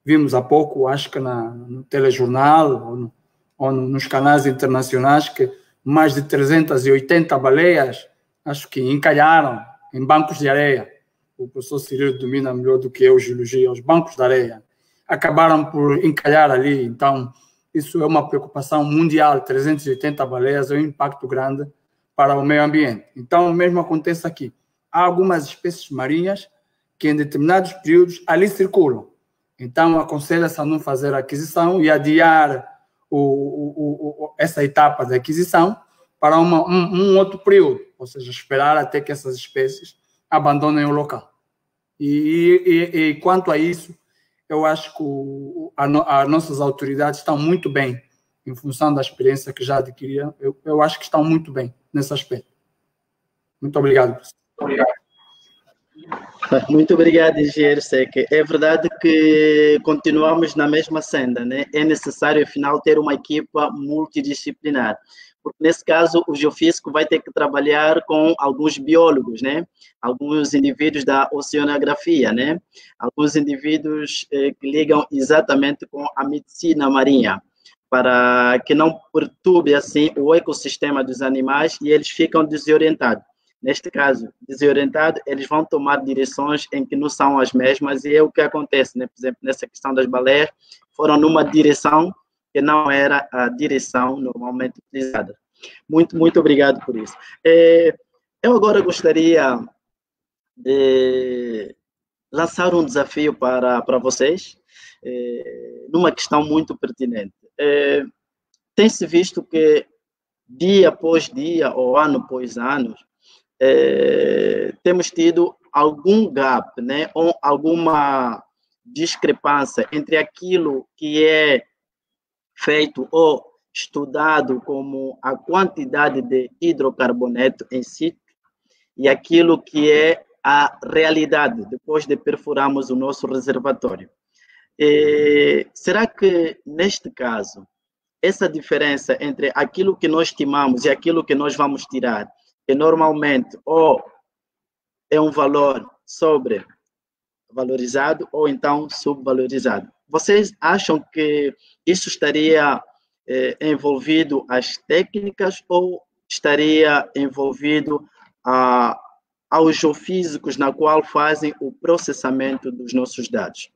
Vimos há pouco, acho que no telejornal ou nos canais internacionais, que mais de 380 baleias, acho que encalharam em bancos de areia. O professor Cirilo domina melhor do que eu geologia, os bancos de areia. Acabaram por encalhar ali. Então, isso é uma preocupação mundial. 380 baleias é um impacto grande para o meio ambiente. Então, o mesmo acontece aqui. Há algumas espécies marinhas que em determinados períodos ali circulam. Então, aconselha-se a não fazer a aquisição e adiar essa etapa da aquisição para um outro período, ou seja, esperar até que essas espécies abandonem o local. E quanto a isso, eu acho que as nossas autoridades estão muito bem, em função da experiência que já adquiriram, eu acho que estão muito bem nesse aspecto. Muito obrigado, professor. Obrigado. Muito obrigado, engenheiro Seque. É verdade que continuamos na mesma senda, né? É necessário, afinal, ter uma equipa multidisciplinar, porque nesse caso o geofísico vai ter que trabalhar com alguns biólogos, né? Alguns indivíduos da oceanografia, né? Alguns indivíduos que ligam exatamente com a medicina marinha, para que não perturbe assim o ecossistema dos animais e eles ficam desorientados. Neste caso, desorientados, eles vão tomar direções em que não são as mesmas, e é o que acontece, né? Por exemplo, nessa questão das baleias, foram numa direção que não era a direção normalmente utilizada. Muito obrigado por isso. Eu agora gostaria de lançar um desafio para vocês, numa questão muito pertinente. Tem-se visto que dia após dia, ou ano após ano, temos tido algum gap, né, ou alguma discrepância entre aquilo que é feito ou estudado como a quantidade de hidrocarboneto em si e aquilo que é a realidade depois de perfurarmos o nosso reservatório. Será que, neste caso, essa diferença entre aquilo que nós estimamos e aquilo que nós vamos tirar, que normalmente ou é um valor sobrevalorizado ou então subvalorizado, vocês acham que isso estaria envolvido as técnicas ou estaria envolvido aos geofísicos na qual fazem o processamento dos nossos dados?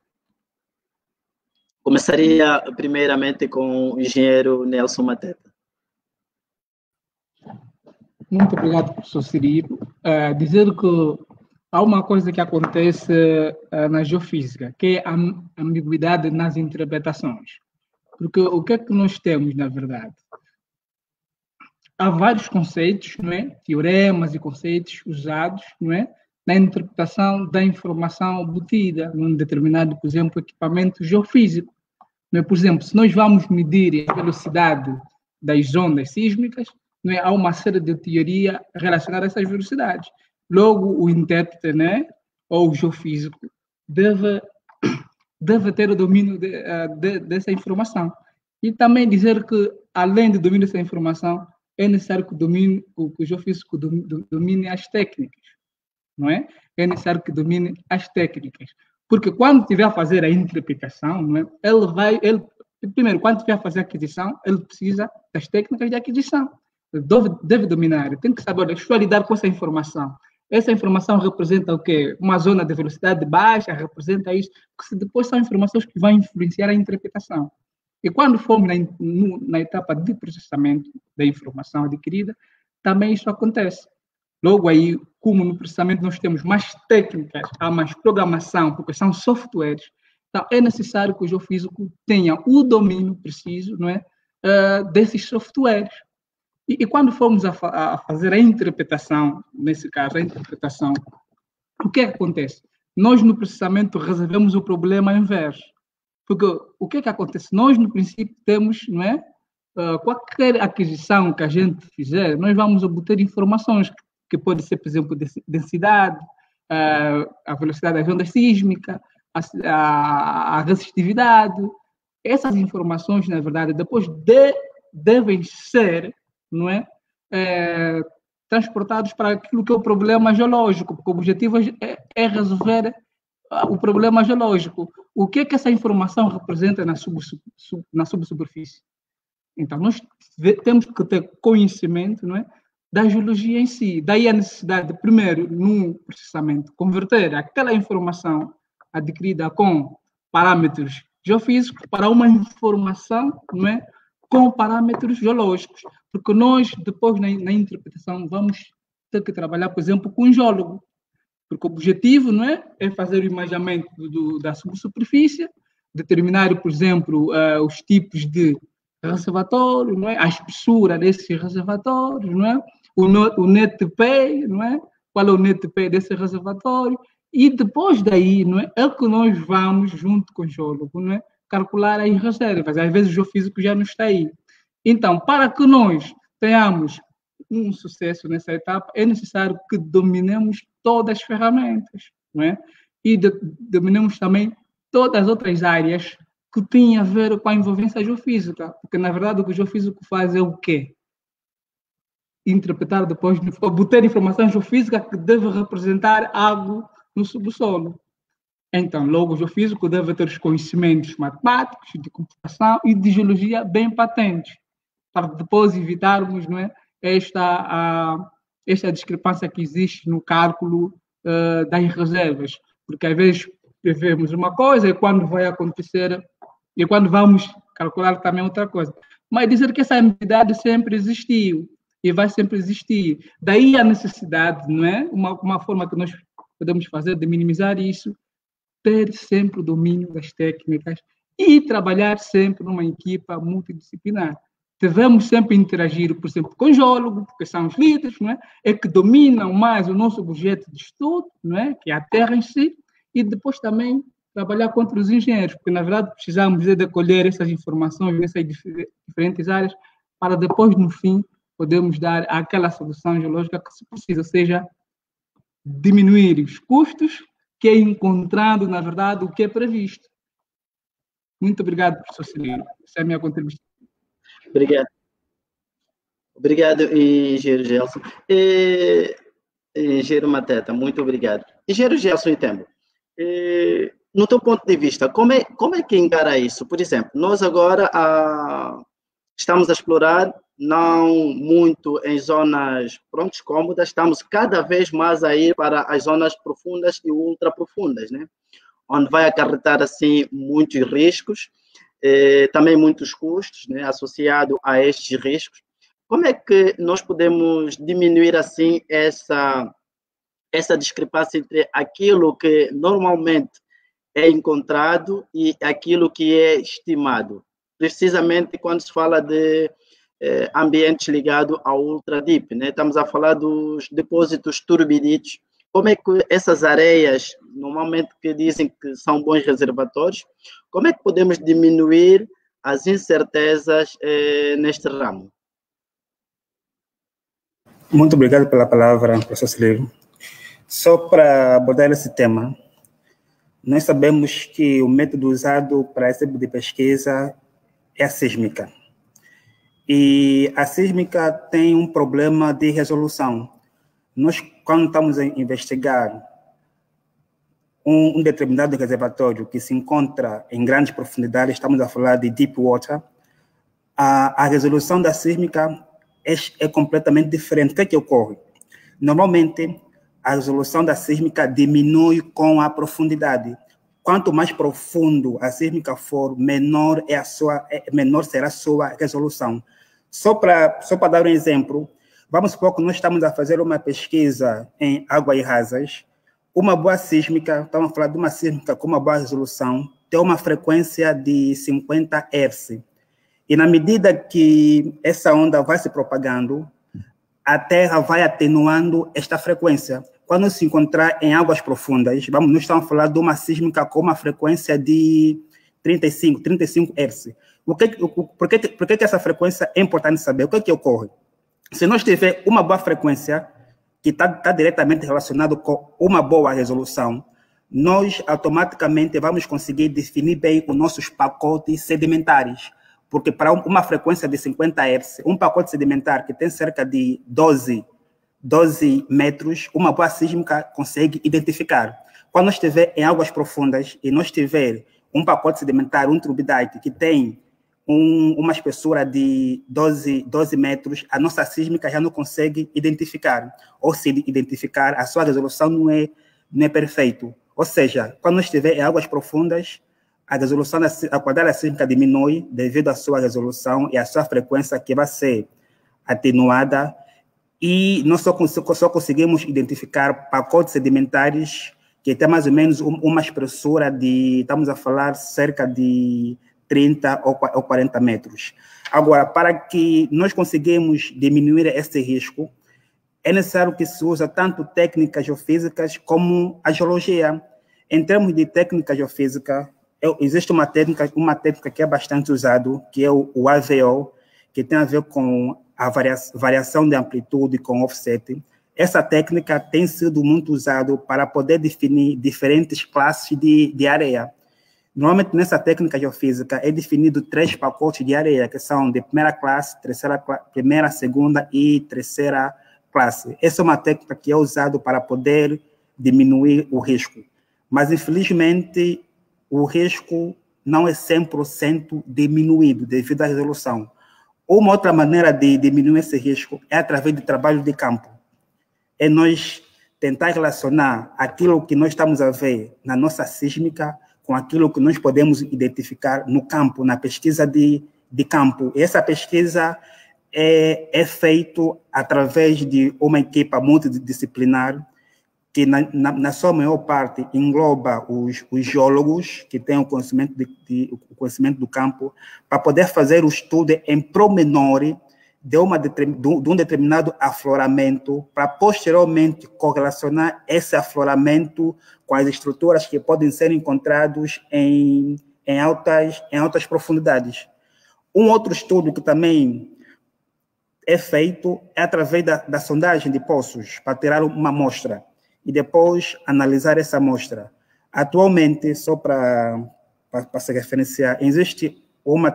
Começaria primeiramente com o engenheiro Nelson Mateta. Muito obrigado, professor Cirilo. Dizer que há uma coisa que acontece na geofísica, que é a ambiguidade nas interpretações. Porque o que é que nós temos, na verdade? Há vários conceitos, não é? Teoremas e conceitos usados, não é? Na interpretação da informação obtida num determinado, por exemplo, equipamento geofísico. Não é? Por exemplo, se nós vamos medir a velocidade das ondas sísmicas, não é? Há uma série de teoria relacionada a essas velocidades. Logo, o intérprete, né, ou o geofísico deve ter o domínio dessa informação. E também dizer que, além do domínio dessa informação, é necessário que o geofísico domine as técnicas, não é? É necessário que domine as técnicas. Porque quando estiver a fazer a interpretação, não é? Primeiro, quando estiver a fazer a aquisição, ele precisa das técnicas de aquisição. Deve dominar, tem que saber, estou a lidar com essa informação. Essa informação representa o quê? Uma zona de velocidade baixa, representa isso, porque depois são informações que vão influenciar a interpretação. E quando formos na etapa de processamento da informação adquirida, também isso acontece. Logo aí, como no processamento nós temos mais técnicas, há mais programação, porque são softwares, então é necessário que o geofísico tenha o domínio preciso, não é, desses softwares. E quando formos a fazer a interpretação, nesse caso, a interpretação, o que acontece? Nós, no processamento, resolvemos o problema inverso. Porque o que acontece? Nós, no princípio, temos, não é? Qualquer aquisição que a gente fizer, nós vamos obter informações que pode ser, por exemplo, densidade, a velocidade das ondas sísmicas, a resistividade. Essas informações, na verdade, depois devem ser, não é, transportados para aquilo que é o problema geológico, porque o objetivo é resolver o problema geológico. O que é que essa informação representa na subsuperfície? Então, nós temos que ter conhecimento, não é, da geologia em si. Daí a necessidade de, primeiro, no processamento, converter aquela informação adquirida com parâmetros geofísicos para uma informação, não é, com parâmetros geológicos. Porque nós, depois, na interpretação, vamos ter que trabalhar, por exemplo, com um geólogo. Porque o objetivo, não é fazer o imaginamento da subsuperfície, determinar, por exemplo, os tipos de reservatório, não é? A espessura desses reservatórios, não é? O NetP, não é? Qual é o NetP desse reservatório? E depois daí, não é que nós vamos, junto com o geólogo, não é, calcular as reservas. Às vezes o geofísico já não está aí. Então, para que nós tenhamos um sucesso nessa etapa, é necessário que dominemos todas as ferramentas, não é? E dominemos também todas as outras áreas que têm a ver com a envolvência geofísica, porque, na verdade, o que o geofísico faz é o quê? Interpretar depois, obter informação geofísica que deve representar algo no subsolo. Então, logo, o geofísico deve ter os conhecimentos matemáticos, de computação e de geologia bem patentes, para depois evitarmos, não é, esta discrepância que existe no cálculo das reservas, porque às vezes prevemos uma coisa e quando vai acontecer, e quando vamos calcular também outra coisa. Mas dizer que essa ambiguidade sempre existiu e vai sempre existir. Daí a necessidade, não é? Uma forma que nós podemos fazer de minimizar isso, ter sempre o domínio das técnicas e trabalhar sempre numa equipa multidisciplinar. Devemos sempre interagir, por exemplo, com o geólogo, porque são os líderes, não é que dominam mais o nosso objeto de estudo, não é? Que é a Terra em si, e depois também trabalhar contra os engenheiros, porque, na verdade, precisamos de colher essas informações dessas diferentes áreas para depois, no fim, podermos dar aquela solução geológica que se precisa, ou seja, diminuir os custos, que é encontrando, na verdade, o que é previsto. Muito obrigado, professor Cirilo. Essa é a minha contribuição. Obrigado. Obrigado, engenheiro Gelson. Engenheiro Mateta, muito obrigado. Engenheiro Gelson e Tembo, no teu ponto de vista, como é que encara isso? Por exemplo, nós agora estamos a explorar, não muito em zonas cômodas, estamos cada vez mais a ir para as zonas profundas e ultra profundas, né? Onde vai acarretar, assim, muitos riscos, também muitos custos, né, associados a estes riscos. Como é que nós podemos diminuir, assim, essa discrepância entre aquilo que normalmente é encontrado e aquilo que é estimado? Precisamente quando se fala de ambientes ligados ao ultra deep, né? Estamos a falar dos depósitos turbiditos. Como é que essas areias, normalmente que dizem que são bons reservatórios, como é que podemos diminuir as incertezas neste ramo? Muito obrigado pela palavra, professor Cirilo. Só para abordar esse tema, nós sabemos que o método usado para esse tipo de pesquisa é a sísmica. E a sísmica tem um problema de resolução. Nós, quando estamos a investigar um determinado reservatório que se encontra em grandes profundidades, estamos a falar de deep water, a resolução da sísmica é completamente diferente. O que é que ocorre? Normalmente, a resolução da sísmica diminui com a profundidade. Quanto mais profundo a sísmica for, menor será a sua resolução. Só para dar um exemplo, vamos supor que nós estamos a fazer uma pesquisa em águas rasas. Uma boa sísmica, estamos a falar de uma sísmica com uma boa resolução, tem uma frequência de 50 Hz. E na medida que essa onda vai se propagando, a Terra vai atenuando esta frequência. Quando se encontrar em águas profundas, nós estamos a falar de uma sísmica com uma frequência de 35 Hz. Por que essa frequência é importante saber? O que é que ocorre? Se nós tivermos uma boa frequência, que está diretamente relacionado com uma boa resolução, nós automaticamente vamos conseguir definir bem os nossos pacotes sedimentares, porque para uma frequência de 50 Hz, um pacote sedimentar que tem cerca de 12 metros, uma boa sísmica consegue identificar. Quando nós estiver em águas profundas e nós tiver um pacote sedimentar, um turbidite, que tem uma espessura de 12 metros, a nossa sísmica já não consegue identificar. Ou se identificar, a sua resolução não é perfeita. Ou seja, quando nós estiver em águas profundas, a resolução, a quadrada sísmica diminui devido à sua resolução e à sua frequência que vai ser atenuada, e nós só conseguimos identificar pacotes sedimentares que tem mais ou menos uma espessura de, estamos a falar, cerca de 30 ou 40 metros. Agora, para que nós conseguimos diminuir esse risco, é necessário que se use tanto técnicas geofísicas como a geologia. Em termos de técnica geofísica, existe uma técnica que é bastante usada, que é o AVO, que tem a ver com a variação de amplitude com offset. Essa técnica tem sido muito usada para poder definir diferentes classes de areia. Normalmente, nessa técnica geofísica, é definido 3 pacotes de areia, que são de primeira classe, primeira, segunda e terceira classe. Essa é uma técnica que é usada para poder diminuir o risco. Mas, infelizmente, o risco não é 100% diminuído devido à resolução. Uma outra maneira de diminuir esse risco é através do trabalho de campo. É nós tentar relacionar aquilo que nós estamos a ver na nossa sísmica com aquilo que nós podemos identificar no campo, na pesquisa de campo. E essa pesquisa é feita através de uma equipa multidisciplinar que, na sua maior parte, engloba os geólogos que têm o conhecimento do campo, para poder fazer o estudo em promenor de um determinado afloramento, para posteriormente correlacionar esse afloramento com as estruturas que podem ser encontradas em altas profundidades. Um outro estudo que também é feito é através da sondagem de poços, para tirar uma amostra e depois analisar essa amostra. Atualmente, só para se referenciar, existe uma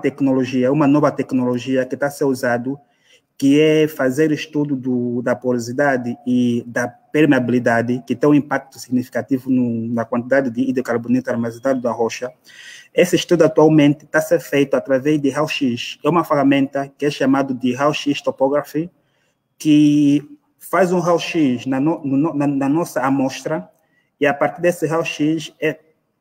nova tecnologia que está a ser usada, que é fazer estudo da porosidade e da permeabilidade, que tem um impacto significativo na quantidade de hidrocarboneto armazenado da rocha. Esse estudo atualmente está a ser feito através de raio-x. É uma ferramenta que é chamada de raio-x topography, que faz um raio-x na nossa amostra, e a partir desse raio-x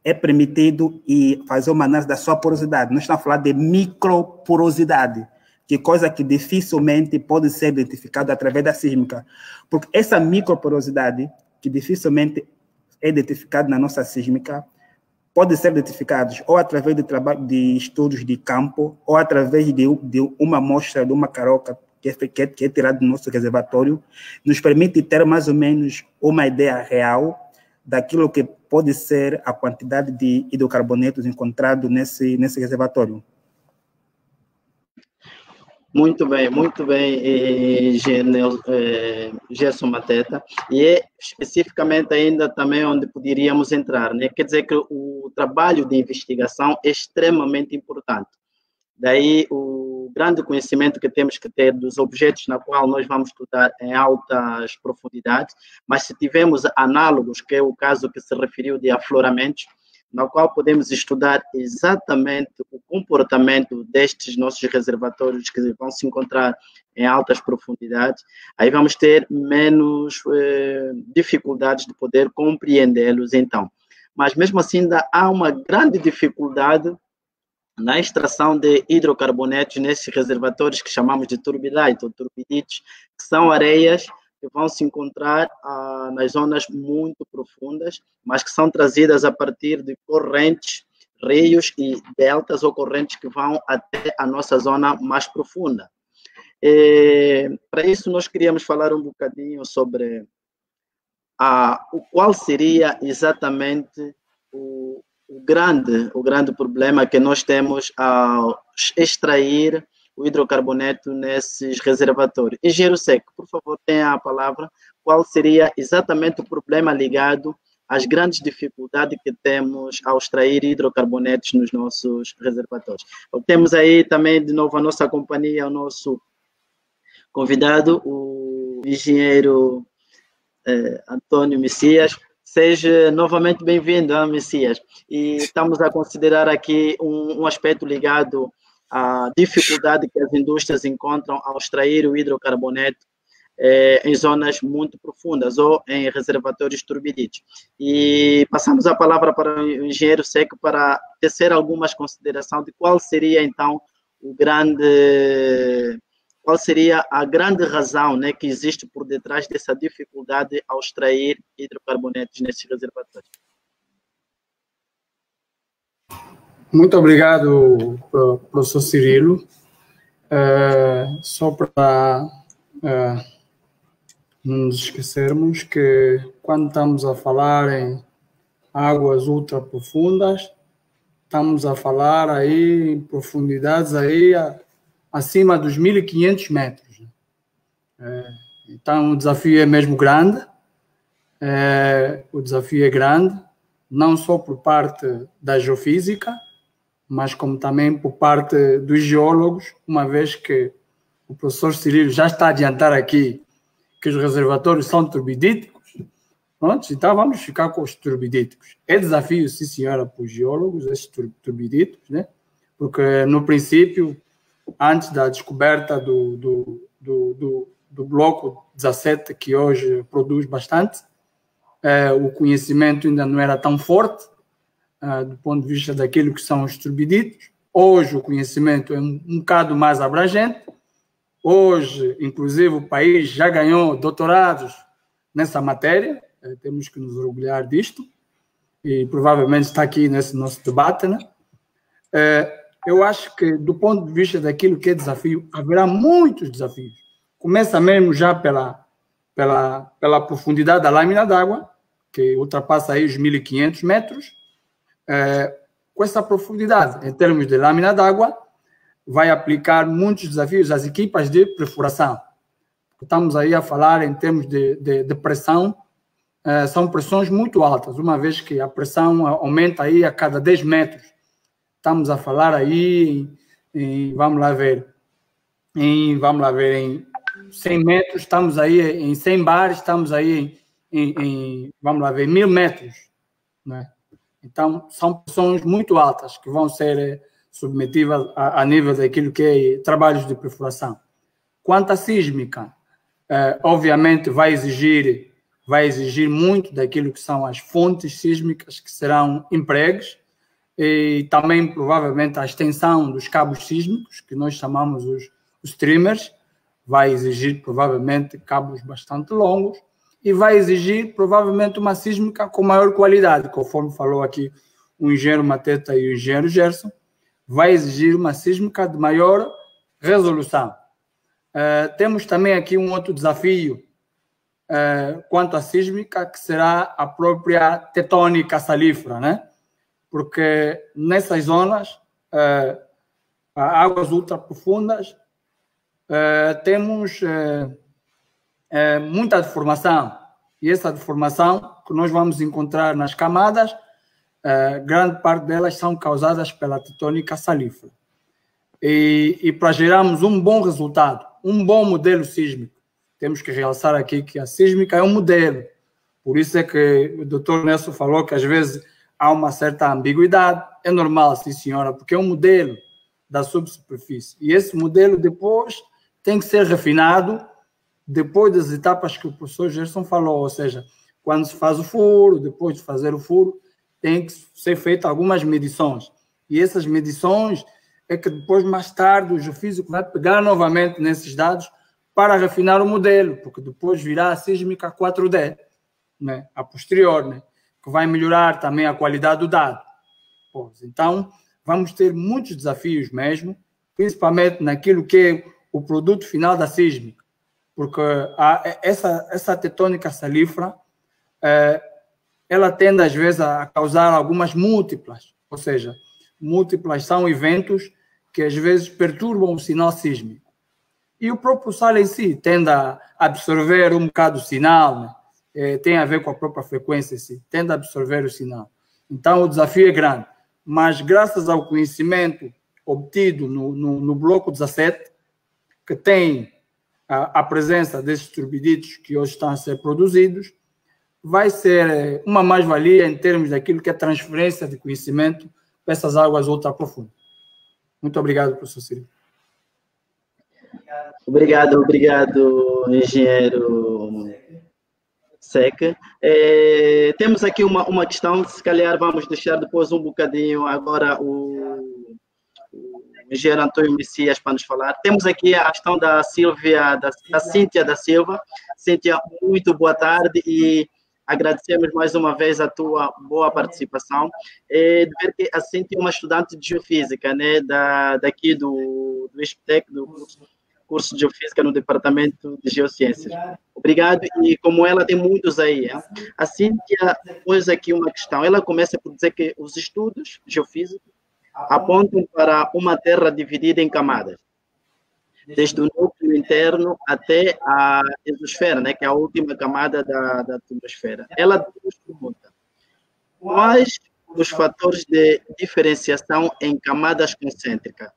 é permitido fazer uma análise da sua porosidade. Nós estamos a falar de microporosidade, que coisa que dificilmente pode ser identificada através da sísmica. Porque essa microporosidade, que dificilmente é identificada na nossa sísmica, pode ser identificada ou através do trabalho de estudos de campo, ou através de uma amostra de uma caroca que é tirada do nosso reservatório, nos permite ter mais ou menos uma ideia real daquilo que pode ser a quantidade de hidrocarbonetos encontrado nesse reservatório. Muito bem, Gerson Mateta. E é especificamente ainda também onde poderíamos entrar, né? Quer dizer que o trabalho de investigação é extremamente importante. Daí o grande conhecimento que temos que ter dos objetos na qual nós vamos estudar em altas profundidades, mas se tivermos análogos, que é o caso que se referiu de afloramentos, na qual podemos estudar exatamente o comportamento destes nossos reservatórios que vão se encontrar em altas profundidades, aí vamos ter menos dificuldades de poder compreendê-los, então. Mas, mesmo assim, ainda há uma grande dificuldade na extração de hidrocarbonetos nesses reservatórios que chamamos de turbidite ou turbidites, que são areias que vão se encontrar nas zonas muito profundas, mas que são trazidas a partir de correntes, rios e deltas ou correntes que vão até a nossa zona mais profunda. Para isso, nós queríamos falar um bocadinho sobre qual seria exatamente o grande problema que nós temos ao extrair o hidrocarboneto nesses reservatórios. Engenheiro Seco, por favor, tenha a palavra. Qual seria exatamente o problema ligado às grandes dificuldades que temos ao extrair hidrocarbonetos nos nossos reservatórios? Temos aí também, de novo, a nossa companhia, o nosso convidado, o engenheiro Antônio Messias. Seja novamente bem-vindo, Messias. E estamos a considerar aqui um aspecto ligado à dificuldade que as indústrias encontram ao extrair o hidrocarboneto em zonas muito profundas ou em reservatórios turbiditos. E passamos a palavra para o engenheiro Seco para tecer algumas considerações de qual seria, então, qual seria a grande razão, né, que existe por detrás dessa dificuldade ao extrair hidrocarbonetos nesses reservatórios. Muito obrigado, professor Cirilo. Só para não nos esquecermos que quando estamos a falar em águas ultra profundas, estamos a falar aí em profundidades aí acima dos 1.500 metros. Então o desafio é mesmo grande. O desafio é grande, não só por parte da geofísica, mas como também por parte dos geólogos, uma vez que o professor Cirilo já está a adiantar aqui que os reservatórios são turbidíticos. Pronto, então vamos ficar com os turbidíticos. É desafio, sim senhora, para os geólogos, esses turbidíticos, né? Porque no princípio, antes da descoberta do bloco 17, que hoje produz bastante, o conhecimento ainda não era tão forte, do ponto de vista daquilo que são os turbiditos. Hoje o conhecimento é um bocado mais abrangente. Hoje, inclusive, o país já ganhou doutorados nessa matéria, temos que nos orgulhar disto, e provavelmente está aqui nesse nosso debate, né? Eu acho que, do ponto de vista daquilo que é desafio, haverá muitos desafios. Começa mesmo já pela profundidade da lâmina d'água, que ultrapassa aí os 1.500 metros. Com essa profundidade, em termos de lâmina d'água, vai aplicar muitos desafios às equipas de perfuração. Estamos aí a falar em termos de pressão, são pressões muito altas, uma vez que a pressão aumenta aí a cada 10 metros. Estamos a falar aí vamos lá ver, em 100 metros, estamos aí em 100 bares, estamos aí vamos lá ver, 1.000 metros, né? Então, são pressões muito altas que vão ser submetidas a nível daquilo que é trabalhos de perfuração. Quanto à sísmica, obviamente vai exigir muito daquilo que são as fontes sísmicas que serão empregues e também, provavelmente, a extensão dos cabos sísmicos, que nós chamamos os streamers, vai exigir, provavelmente, cabos bastante longos, e vai exigir, provavelmente, uma sísmica com maior qualidade, conforme falou aqui o engenheiro Mateta e o engenheiro Gerson, vai exigir uma sísmica de maior resolução. Temos também aqui um outro desafio quanto à sísmica, que será a própria tectônica salífera, né? Porque nessas zonas, águas ultra profundas, temos muita deformação, e essa deformação que nós vamos encontrar nas camadas, grande parte delas são causadas pela tectônica salífera. E para gerarmos um bom resultado, um bom modelo sísmico, temos que realçar aqui que a sísmica é um modelo. Por isso é que o Dr. Nelson falou que às vezes há uma certa ambiguidade. É normal, sim senhora, porque é um modelo da subsuperfície. E esse modelo depois tem que ser refinado depois das etapas que o professor Gerson falou, ou seja, quando se faz o furo, depois de fazer o furo, tem que ser feitas algumas medições. E essas medições é que depois, mais tarde, o geofísico vai pegar novamente nesses dados para refinar o modelo, porque depois virá a sísmica 4D, né, a posterior, né, que vai melhorar também a qualidade do dado. Pois, então, vamos ter muitos desafios mesmo, principalmente naquilo que é o produto final da sísmica, porque essa tectônica salífera, ela tende às vezes a causar algumas múltiplas, ou seja, múltiplas são eventos que às vezes perturbam o sinal sísmico. E o próprio sal em si tende a absorver um bocado o sinal, né? Tem a ver com a própria frequência em si, tende a absorver o sinal. Então, o desafio é grande. Mas, graças ao conhecimento obtido no bloco 17, que tem a presença desses turbiditos que hoje estão a ser produzidos, vai ser uma mais-valia em termos daquilo que é transferência de conhecimento para essas águas ultra profundas. Muito obrigado, professor Cirilo. Obrigado, engenheiro Seca. Temos aqui uma questão, se calhar vamos deixar depois um bocadinho agora o engenheiro Antônio Messias para nos falar. Temos aqui a questão da Cíntia da Silva. Cíntia, muito boa tarde e agradecemos mais uma vez a tua boa participação. De ver que a Cíntia é uma estudante de Geofísica, né, daqui do ISPTEC, do curso de Geofísica no Departamento de Geociências. Obrigado, e como ela tem muitos aí, a Cíntia pôs aqui uma questão. Ela começa por dizer que os estudos geofísicos apontam para uma Terra dividida em camadas, desde o núcleo interno até a exosfera, né, que é a última camada da atmosfera. Ela nos pergunta: quais os fatores de diferenciação em camadas concêntricas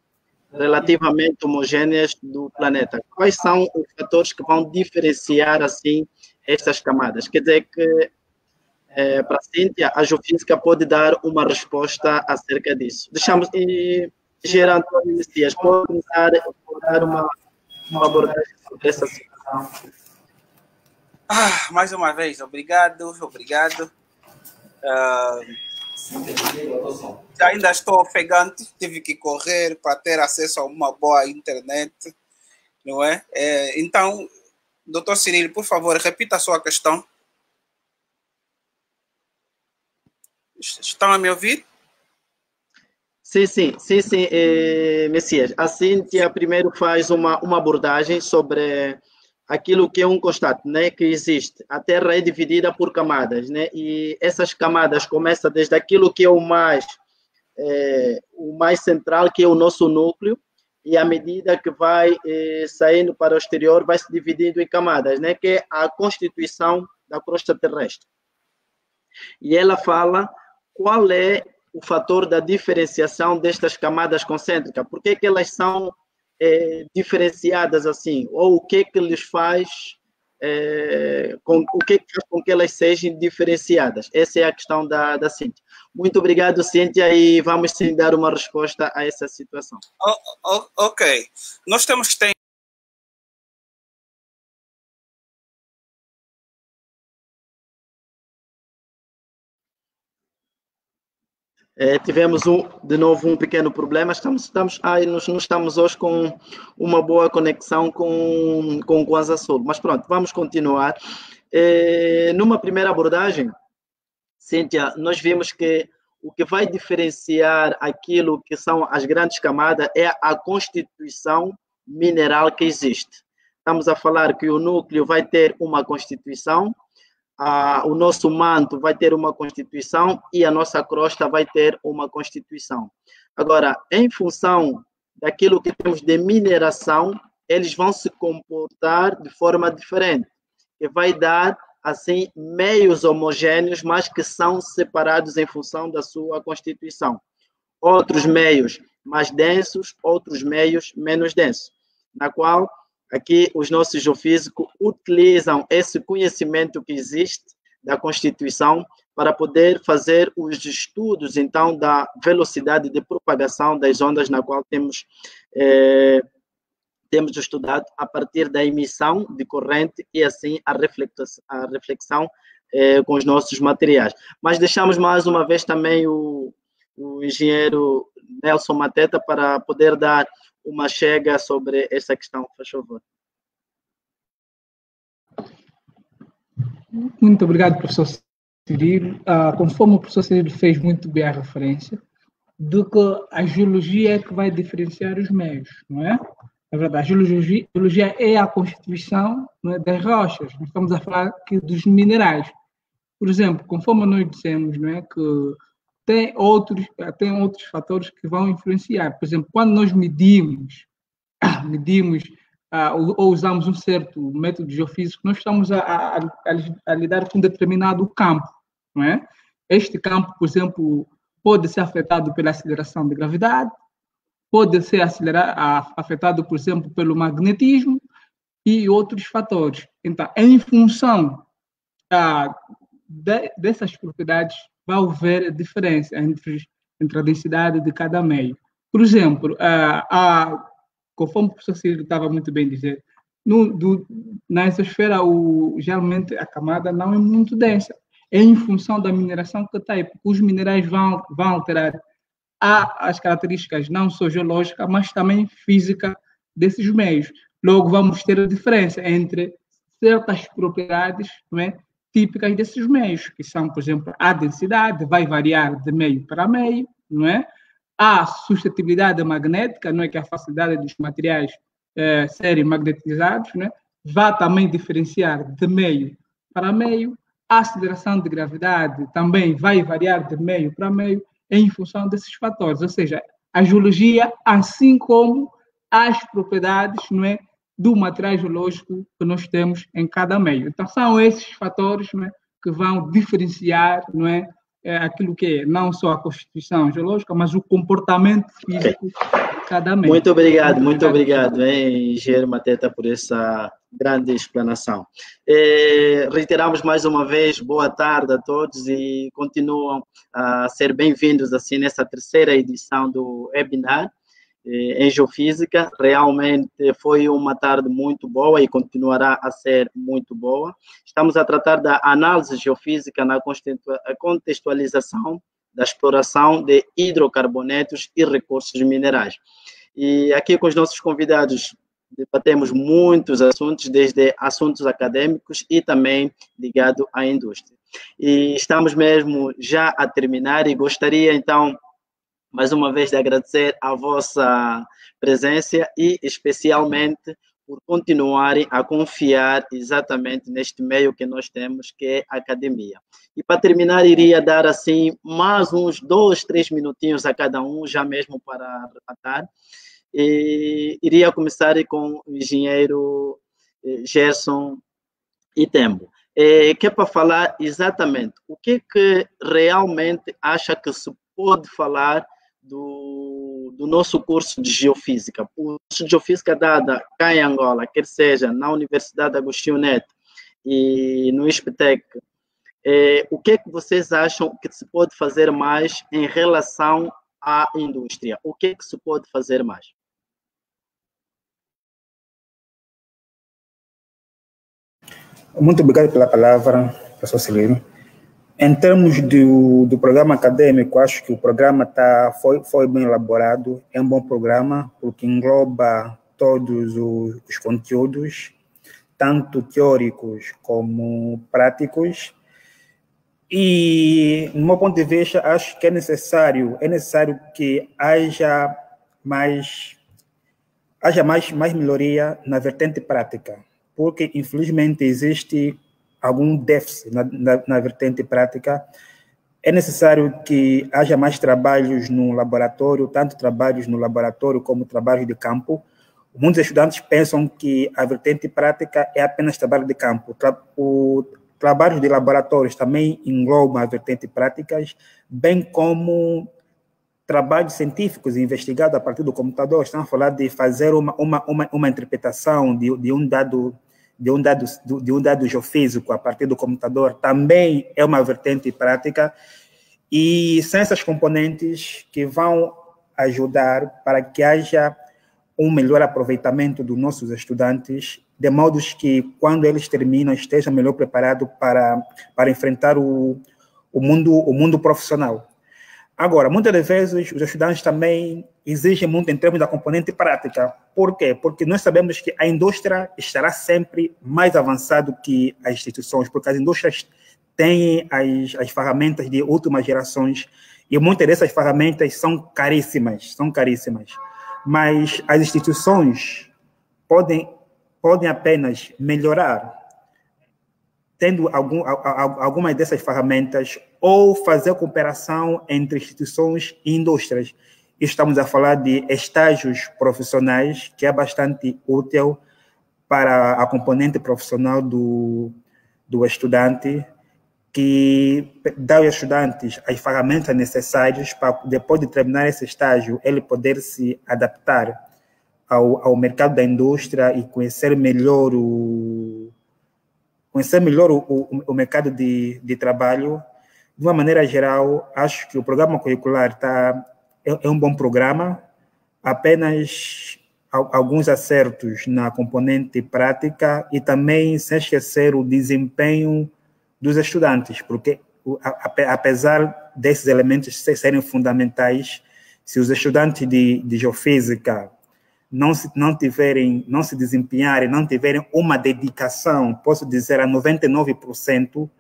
relativamente homogêneas do planeta? Quais são os fatores que vão diferenciar, assim, estas camadas? Quer dizer que, para a Cíntia, a geofísica pode dar uma resposta acerca disso. Deixamos... engenheiro Antônio Messias, pode começar a dar uma abordagem sobre essa situação? Mais uma vez, obrigado. Ainda estou ofegante, tive que correr para ter acesso a uma boa internet, não é? Então, doutor Cirilo, por favor, repita a sua questão. Estão a me ouvir? Sim, Messias. A Cíntia primeiro faz uma abordagem sobre aquilo que é um constante, né, que existe. A Terra é dividida por camadas, né, e essas camadas começam desde aquilo que é o mais central, que é o nosso núcleo, e à medida que vai saindo para o exterior, vai se dividindo em camadas, né, que é a constituição da crosta terrestre. E ela fala qual é o fator da diferenciação destas camadas concêntricas, por que elas são diferenciadas assim, ou o que lhes faz, o que faz com que elas sejam diferenciadas. Essa é a questão da Cíntia. Muito obrigado, Cíntia, e vamos sim dar uma resposta a essa situação. Ok. Nós temos que ter tivemos de novo um pequeno problema. Não estamos hoje com uma boa conexão com o Kwanza Sul, mas pronto, vamos continuar. Numa primeira abordagem, Cíntia, nós vimos que o que vai diferenciar aquilo que são as grandes camadas é a constituição mineral que existe. Estamos a falar que o núcleo vai ter uma constituição, o nosso manto vai ter uma constituição e a nossa crosta vai ter uma constituição. Agora, em função daquilo que temos de mineração, eles vão se comportar de forma diferente, que vai dar, assim, meios homogêneos, mas que são separados em função da sua constituição. Outros meios mais densos, outros meios menos densos, na qual aqui os nossos geofísicos utilizam esse conhecimento que existe da Constituição para poder fazer os estudos, então, da velocidade de propagação das ondas, na qual temos estudado a partir da emissão de corrente e, assim, a reflexão com os nossos materiais. Mas deixamos mais uma vez também o engenheiro Nelson Mateta para poder dar uma chega sobre essa questão, por favor. Muito obrigado, professor Cirilo. Conforme o professor Cirilo fez muito bem a referência, de que a geologia é que vai diferenciar os meios, não é? Na verdade, a geologia é a constituição, não é, das rochas. Nós estamos a falar aqui dos minerais. Por exemplo, conforme nós dissemos, não é, que tem outros fatores que vão influenciar. Por exemplo, quando nós medimos ou usamos um certo método geofísico, nós estamos a lidar com um determinado campo, não é? Este campo, por exemplo, pode ser afetado pela aceleração de gravidade, pode ser afetado, por exemplo, pelo magnetismo e outros fatores. Então, em função dessas propriedades, vai haver diferença entre a densidade de cada meio. Por exemplo, conforme o professor Cílio estava muito bem dizer, na exosfera, geralmente a camada não é muito densa. É em função da mineração que está aí, porque os minerais vão alterar as características não só geológicas, mas também físicas desses meios. Logo, vamos ter a diferença entre certas propriedades, não é, típicas desses meios, que são, por exemplo, a densidade, vai variar de meio para meio, não é? A suscetibilidade magnética, não é, que é a facilidade dos materiais serem magnetizados, né? Vai também diferenciar de meio para meio. A aceleração de gravidade também vai variar de meio para meio em função desses fatores. Ou seja, a geologia, assim como as propriedades, não é, do material geológico que nós temos em cada meio. Então, são esses fatores, não é, que vão diferenciar, não é, aquilo que é não só a constituição geológica, mas o comportamento físico de cada meio. Muito obrigado, engenheiro Mateta, por essa grande explanação. Reiteramos mais uma vez, boa tarde a todos e continuam a ser bem-vindos assim nessa terceira edição do webinar em Geofísica. Realmente foi uma tarde muito boa e continuará a ser muito boa. Estamos a tratar da análise geofísica na contextualização da exploração de hidrocarbonetos e recursos minerais. E aqui com os nossos convidados debatemos muitos assuntos, desde assuntos acadêmicos e também ligado à indústria. E estamos mesmo já a terminar e gostaria então mais uma vez de agradecer a vossa presença e especialmente por continuarem a confiar exatamente neste meio que nós temos, que é a academia. E para terminar, iria dar assim mais uns 2, 3 minutinhos a cada um, já mesmo para arrematar. E iria começar com o engenheiro Gerson Itembo, que é para falar exatamente o que realmente acha que se pode falar do nosso curso de Geofísica. O curso de Geofísica dada cá em Angola, quer seja na Universidade Agostinho Neto e no ISPTEC, o que vocês acham que se pode fazer mais em relação à indústria? O que se pode fazer mais? Muito obrigado pela palavra, professor Celino. Em termos do programa acadêmico, acho que o programa foi bem elaborado, é um bom programa, porque engloba todos os conteúdos, tanto teóricos como práticos. E, no meu ponto de vista, acho que é necessário que haja mais melhoria na vertente prática, porque, infelizmente, existe algum déficit na vertente prática. É necessário que haja mais trabalhos no laboratório, tanto trabalhos no laboratório como trabalhos de campo. Muitos estudantes pensam que a vertente prática é apenas trabalho de campo. O trabalho de laboratórios também engloba a vertente práticas, bem como trabalhos científicos investigados a partir do computador. Estamos a falar de fazer uma interpretação de um dado geofísico a partir do computador, também é uma vertente prática, e são essas componentes que vão ajudar para que haja um melhor aproveitamento dos nossos estudantes, de modo que, quando eles terminam, estejam melhor preparados para enfrentar o mundo profissional. Agora, muitas das vezes, os estudantes também exigem muito em termos da componente prática. Por quê? Porque nós sabemos que a indústria estará sempre mais avançada que as instituições, porque as indústrias têm as ferramentas de últimas gerações e muitas dessas ferramentas são caríssimas. Mas as instituições podem apenas melhorar tendo algumas dessas ferramentas, ou fazer cooperação entre instituições e indústrias. Estamos a falar de estágios profissionais, que é bastante útil para a componente profissional do estudante, que dá aos estudantes as ferramentas necessárias para, depois de terminar esse estágio, ele poder se adaptar ao mercado da indústria e conhecer melhor o mercado de trabalho. De uma maneira geral, acho que o programa curricular é um bom programa, apenas alguns acertos na componente prática e também sem esquecer o desempenho dos estudantes, porque apesar desses elementos serem fundamentais, se os estudantes de geofísica não se desempenharem, não tiverem uma dedicação, posso dizer a 99%,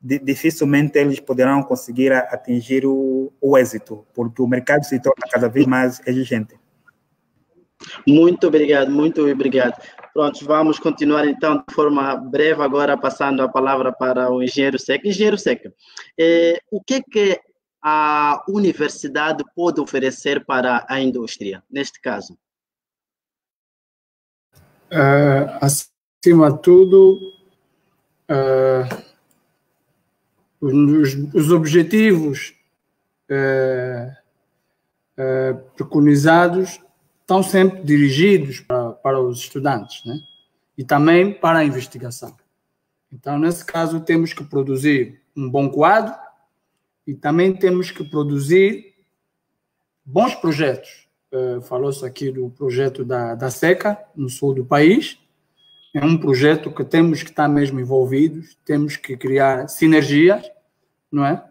dificilmente eles poderão conseguir atingir o êxito, porque o mercado se torna cada vez mais exigente. Muito obrigado, muito obrigado. Pronto, vamos continuar então de forma breve, agora passando a palavra para o engenheiro Seca. Engenheiro Seca, o que a universidade pode oferecer para a indústria, neste caso? Acima de tudo, os objetivos preconizados estão sempre dirigidos para os estudantes, né? E também para a investigação. Então, nesse caso, temos que produzir um bom quadro e também temos que produzir bons projetos. Falou-se aqui do projeto da SECA, no sul do país. É um projeto que temos que estar mesmo envolvidos, temos que criar sinergias, não é?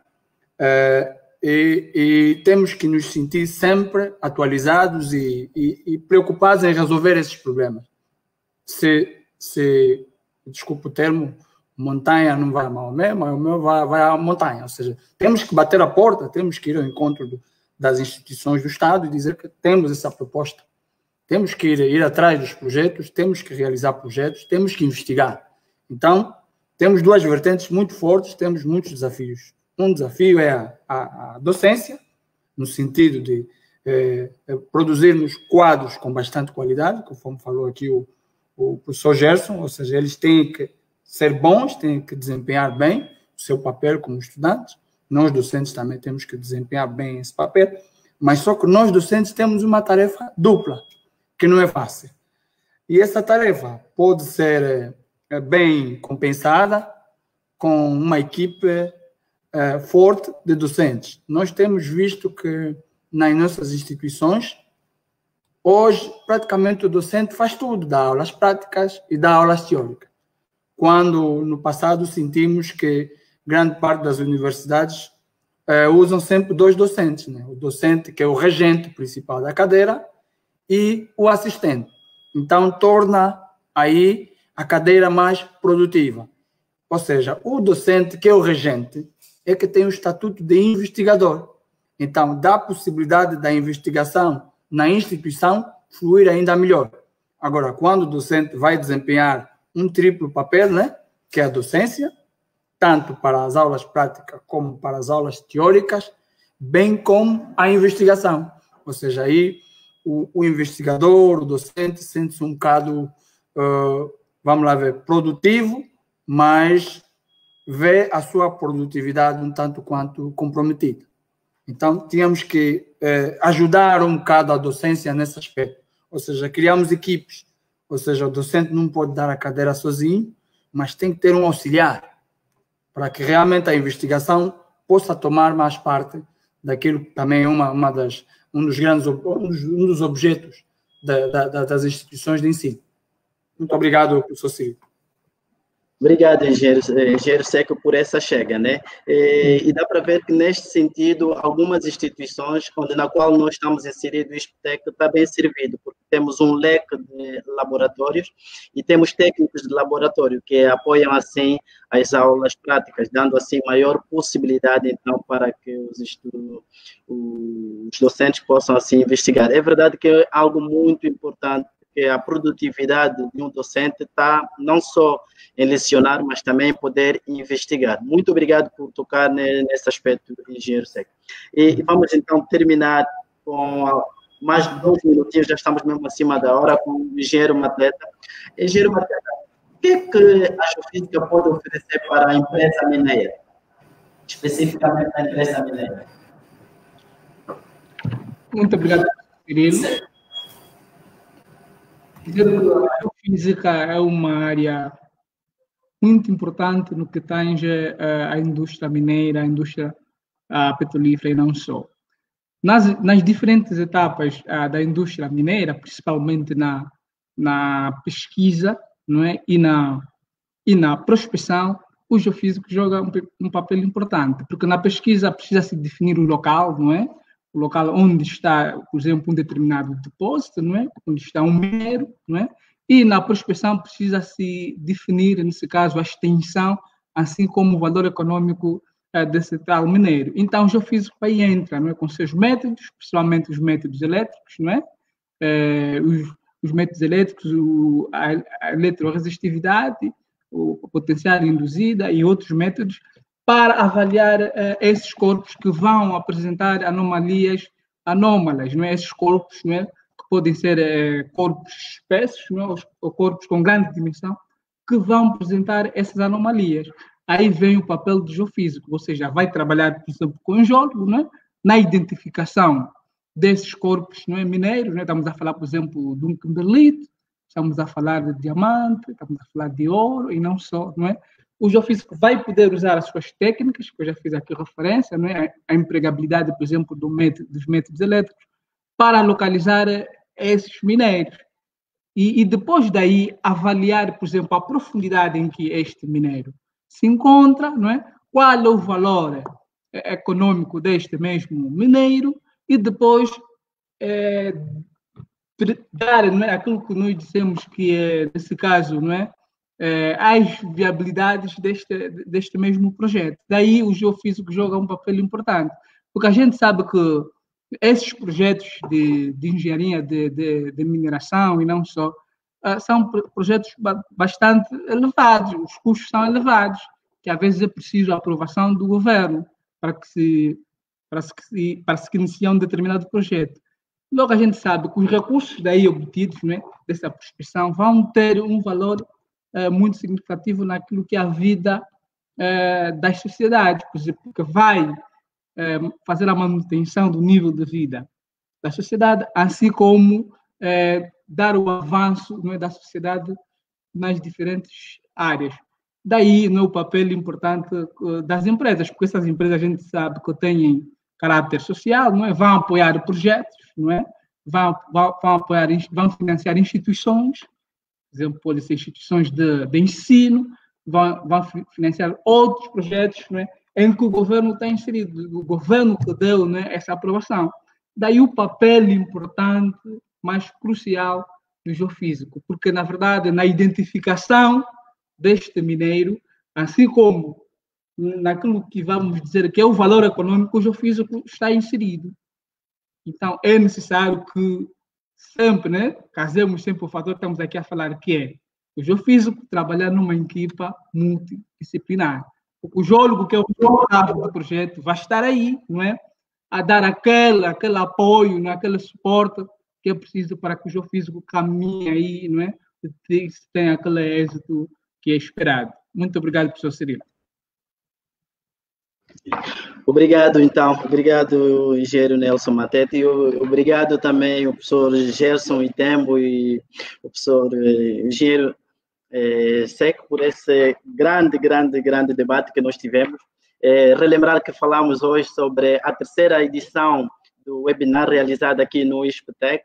E temos que nos sentir sempre atualizados e preocupados em resolver esses problemas. Desculpa o termo, montanha não vai a Maomé, Maomé vai à montanha. Ou seja, temos que bater a porta, temos que ir ao encontro das instituições do Estado e dizer que temos essa proposta. Temos que ir atrás dos projetos, temos que realizar projetos, temos que investigar. Então, temos duas vertentes muito fortes, temos muitos desafios. Um desafio é a docência, no sentido de produzirmos quadros com bastante qualidade, conforme falou aqui o professor Gerson, ou seja, eles têm que ser bons, têm que desempenhar bem o seu papel como estudantes. Nós, docentes, também temos que desempenhar bem esse papel, mas só que nós, docentes, temos uma tarefa dupla, que não é fácil. E essa tarefa pode ser bem compensada com uma equipe forte de docentes. Nós temos visto que nas nossas instituições, hoje, praticamente o docente faz tudo, dá aulas práticas e dá aulas teóricas. Quando, no passado, sentimos que grande parte das universidades usam sempre dois docentes, né? O docente, que é o regente principal da cadeira, e o assistente. Então, torna aí a cadeira mais produtiva. Ou seja, o docente, que é o regente, é que tem o estatuto de investigador. Então, dá a possibilidade da investigação na instituição fluir ainda melhor. Agora, quando o docente vai desempenhar um triplo papel, né, que é a docência, tanto para as aulas práticas como para as aulas teóricas, bem como a investigação. Ou seja, aí o investigador, o docente, sente-se um bocado, vamos lá ver, produtivo, mas vê a sua produtividade um tanto quanto comprometida. Então, tínhamos que ajudar um bocado a docência nesse aspecto. Ou seja, criamos equipes. Ou seja, o docente não pode dar a cadeira sozinho, mas tem que ter um auxiliar para que realmente a investigação possa tomar mais parte daquilo que também é um dos objetos das instituições de ensino. Muito obrigado, professor Ciro. Obrigado, engenheiro Seco, por essa chega, né? E dá para ver que, neste sentido, algumas instituições na qual nós estamos inseridos, o ISPTEC está bem servido, porque temos um leque de laboratórios e temos técnicos de laboratório que apoiam, assim, as aulas práticas, dando, assim, maior possibilidade, então, para que os docentes possam, assim, investigar. É verdade que é algo muito importante que a produtividade de um docente está não só em lecionar, mas também poder investigar. Muito obrigado por tocar nesse aspecto, engenheiro Seco. E vamos então terminar com mais de 2 minutinhos, já estamos mesmo acima da hora, com o engenheiro Mateta. Engenheiro Mateta, o que a geofísica pode oferecer para a empresa mineira? Especificamente a empresa mineira. Muito obrigado, Cirilo. A geofísica é uma área muito importante no que tange a indústria mineira, a indústria petrolífera e não só. Nas diferentes etapas da indústria mineira, principalmente na pesquisa, não é? e na prospecção, o geofísico joga um papel importante, porque na pesquisa precisa-se definir o local, não é? O local onde está, por exemplo, um determinado depósito, não é? Onde está um minério, não é? E na prospecção precisa-se definir, nesse caso, a extensão, assim como o valor econômico desse tal minério. Então, o geofísico aí entra, não é? Com seus métodos, principalmente os métodos elétricos, não é? Os métodos elétricos, a eletroresistividade, o potencial induzida e outros métodos, para avaliar esses corpos que vão apresentar anomalias anômalas, não é? Esses corpos, não é? Que podem ser corpos espessos, não é? Ou corpos com grande dimensão, que vão apresentar essas anomalias. Aí vem o papel do geofísico, ou seja, vai trabalhar, por exemplo, com o geólogo, não é? Na identificação desses corpos, não é? Mineiros, não é? Estamos a falar, por exemplo, de um kimberlite, estamos a falar de diamante, estamos a falar de ouro e não só, não é? O geofísico vai poder usar as suas técnicas, que eu já fiz aqui referência, não é? A empregabilidade, por exemplo, dos métodos elétricos, para localizar esses minérios. E depois daí avaliar, por exemplo, a profundidade em que este minério se encontra, não é? Qual é o valor econômico deste mesmo minério e depois dar, não é? Aquilo que nós dissemos que é, nesse caso, não é? As viabilidades deste mesmo projeto. Daí o geofísico joga um papel importante, porque a gente sabe que esses projetos de engenharia de mineração e não só, são projetos bastante elevados, os custos são elevados, que às vezes é preciso a aprovação do governo para se iniciar um determinado projeto. Logo a gente sabe que os recursos daí obtidos, né, dessa prospecção vão ter um valor muito significativo naquilo que é a vida das sociedades, porque vai fazer a manutenção do nível de vida da sociedade, assim como dar o avanço, não é, da sociedade nas diferentes áreas. Daí, no papel importante das empresas, porque essas empresas a gente sabe que têm caráter social, não é? Vão apoiar projetos, não é? Vão apoiar, vão financiar instituições, por exemplo, podem ser instituições de ensino, vão financiar outros projetos, não é? Em que o governo está inserido, o governo que deu, não é, essa aprovação. Daí o papel importante, mais crucial do geofísico, porque, na verdade, na identificação deste minério, assim como naquilo que vamos dizer que é o valor econômico, o geofísico está inserido. Então, é necessário que sempre, né, casemos sempre o fator que estamos aqui a falar, que é o geofísico trabalhar numa equipa multidisciplinar. O geólogo, que é o responsável do projeto, vai estar aí, não é? A dar aquele apoio, né, aquele suporte que é preciso para que o geofísico caminhe aí, não é? E tenha aquele êxito que é esperado. Muito obrigado, professor Cirilo. Obrigado, então. Obrigado, engenheiro Nelson Mateta, e obrigado também ao professor Gerson Itembo e o professor engenheiro Seco por esse grande debate que nós tivemos. Relembrar que falamos hoje sobre a terceira edição do webinar realizado aqui no ISPTEC,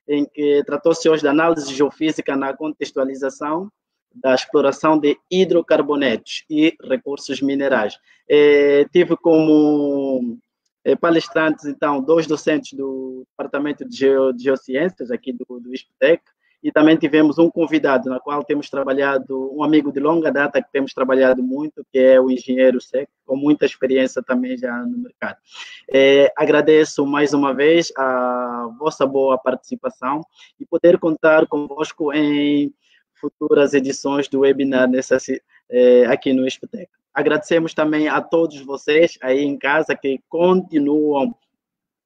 em que tratou-se hoje da análise geofísica na contextualização da exploração de hidrocarbonetos e recursos minerais. Tive como palestrantes, então, 2 docentes do Departamento de Geociências aqui do ISPTEC, e também tivemos um convidado, na qual temos trabalhado, um amigo de longa data que temos trabalhado muito, que é o engenheiro Seco, com muita experiência também já no mercado. Agradeço mais uma vez a vossa boa participação e poder contar convosco em futuras edições do webinar aqui no ISPTEC. Agradecemos também a todos vocês aí em casa que continuam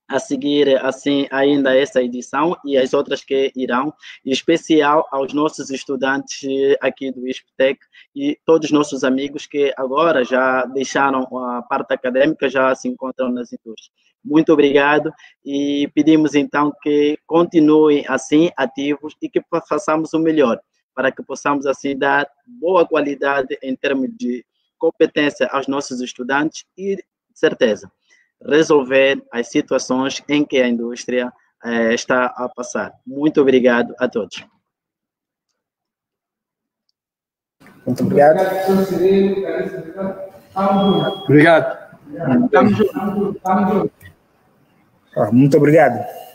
a seguir assim ainda essa edição e as outras que irão, em especial aos nossos estudantes aqui do ISPTEC e todos os nossos amigos que agora já deixaram a parte acadêmica, já se encontram nas indústrias. Muito obrigado e pedimos então que continuem assim ativos e que façamos o melhor para que possamos assim dar boa qualidade em termos de competência aos nossos estudantes e, de certeza, resolver as situações em que a indústria está a passar. Muito obrigado a todos. Muito obrigado. Obrigado. Estamos juntos. Muito obrigado.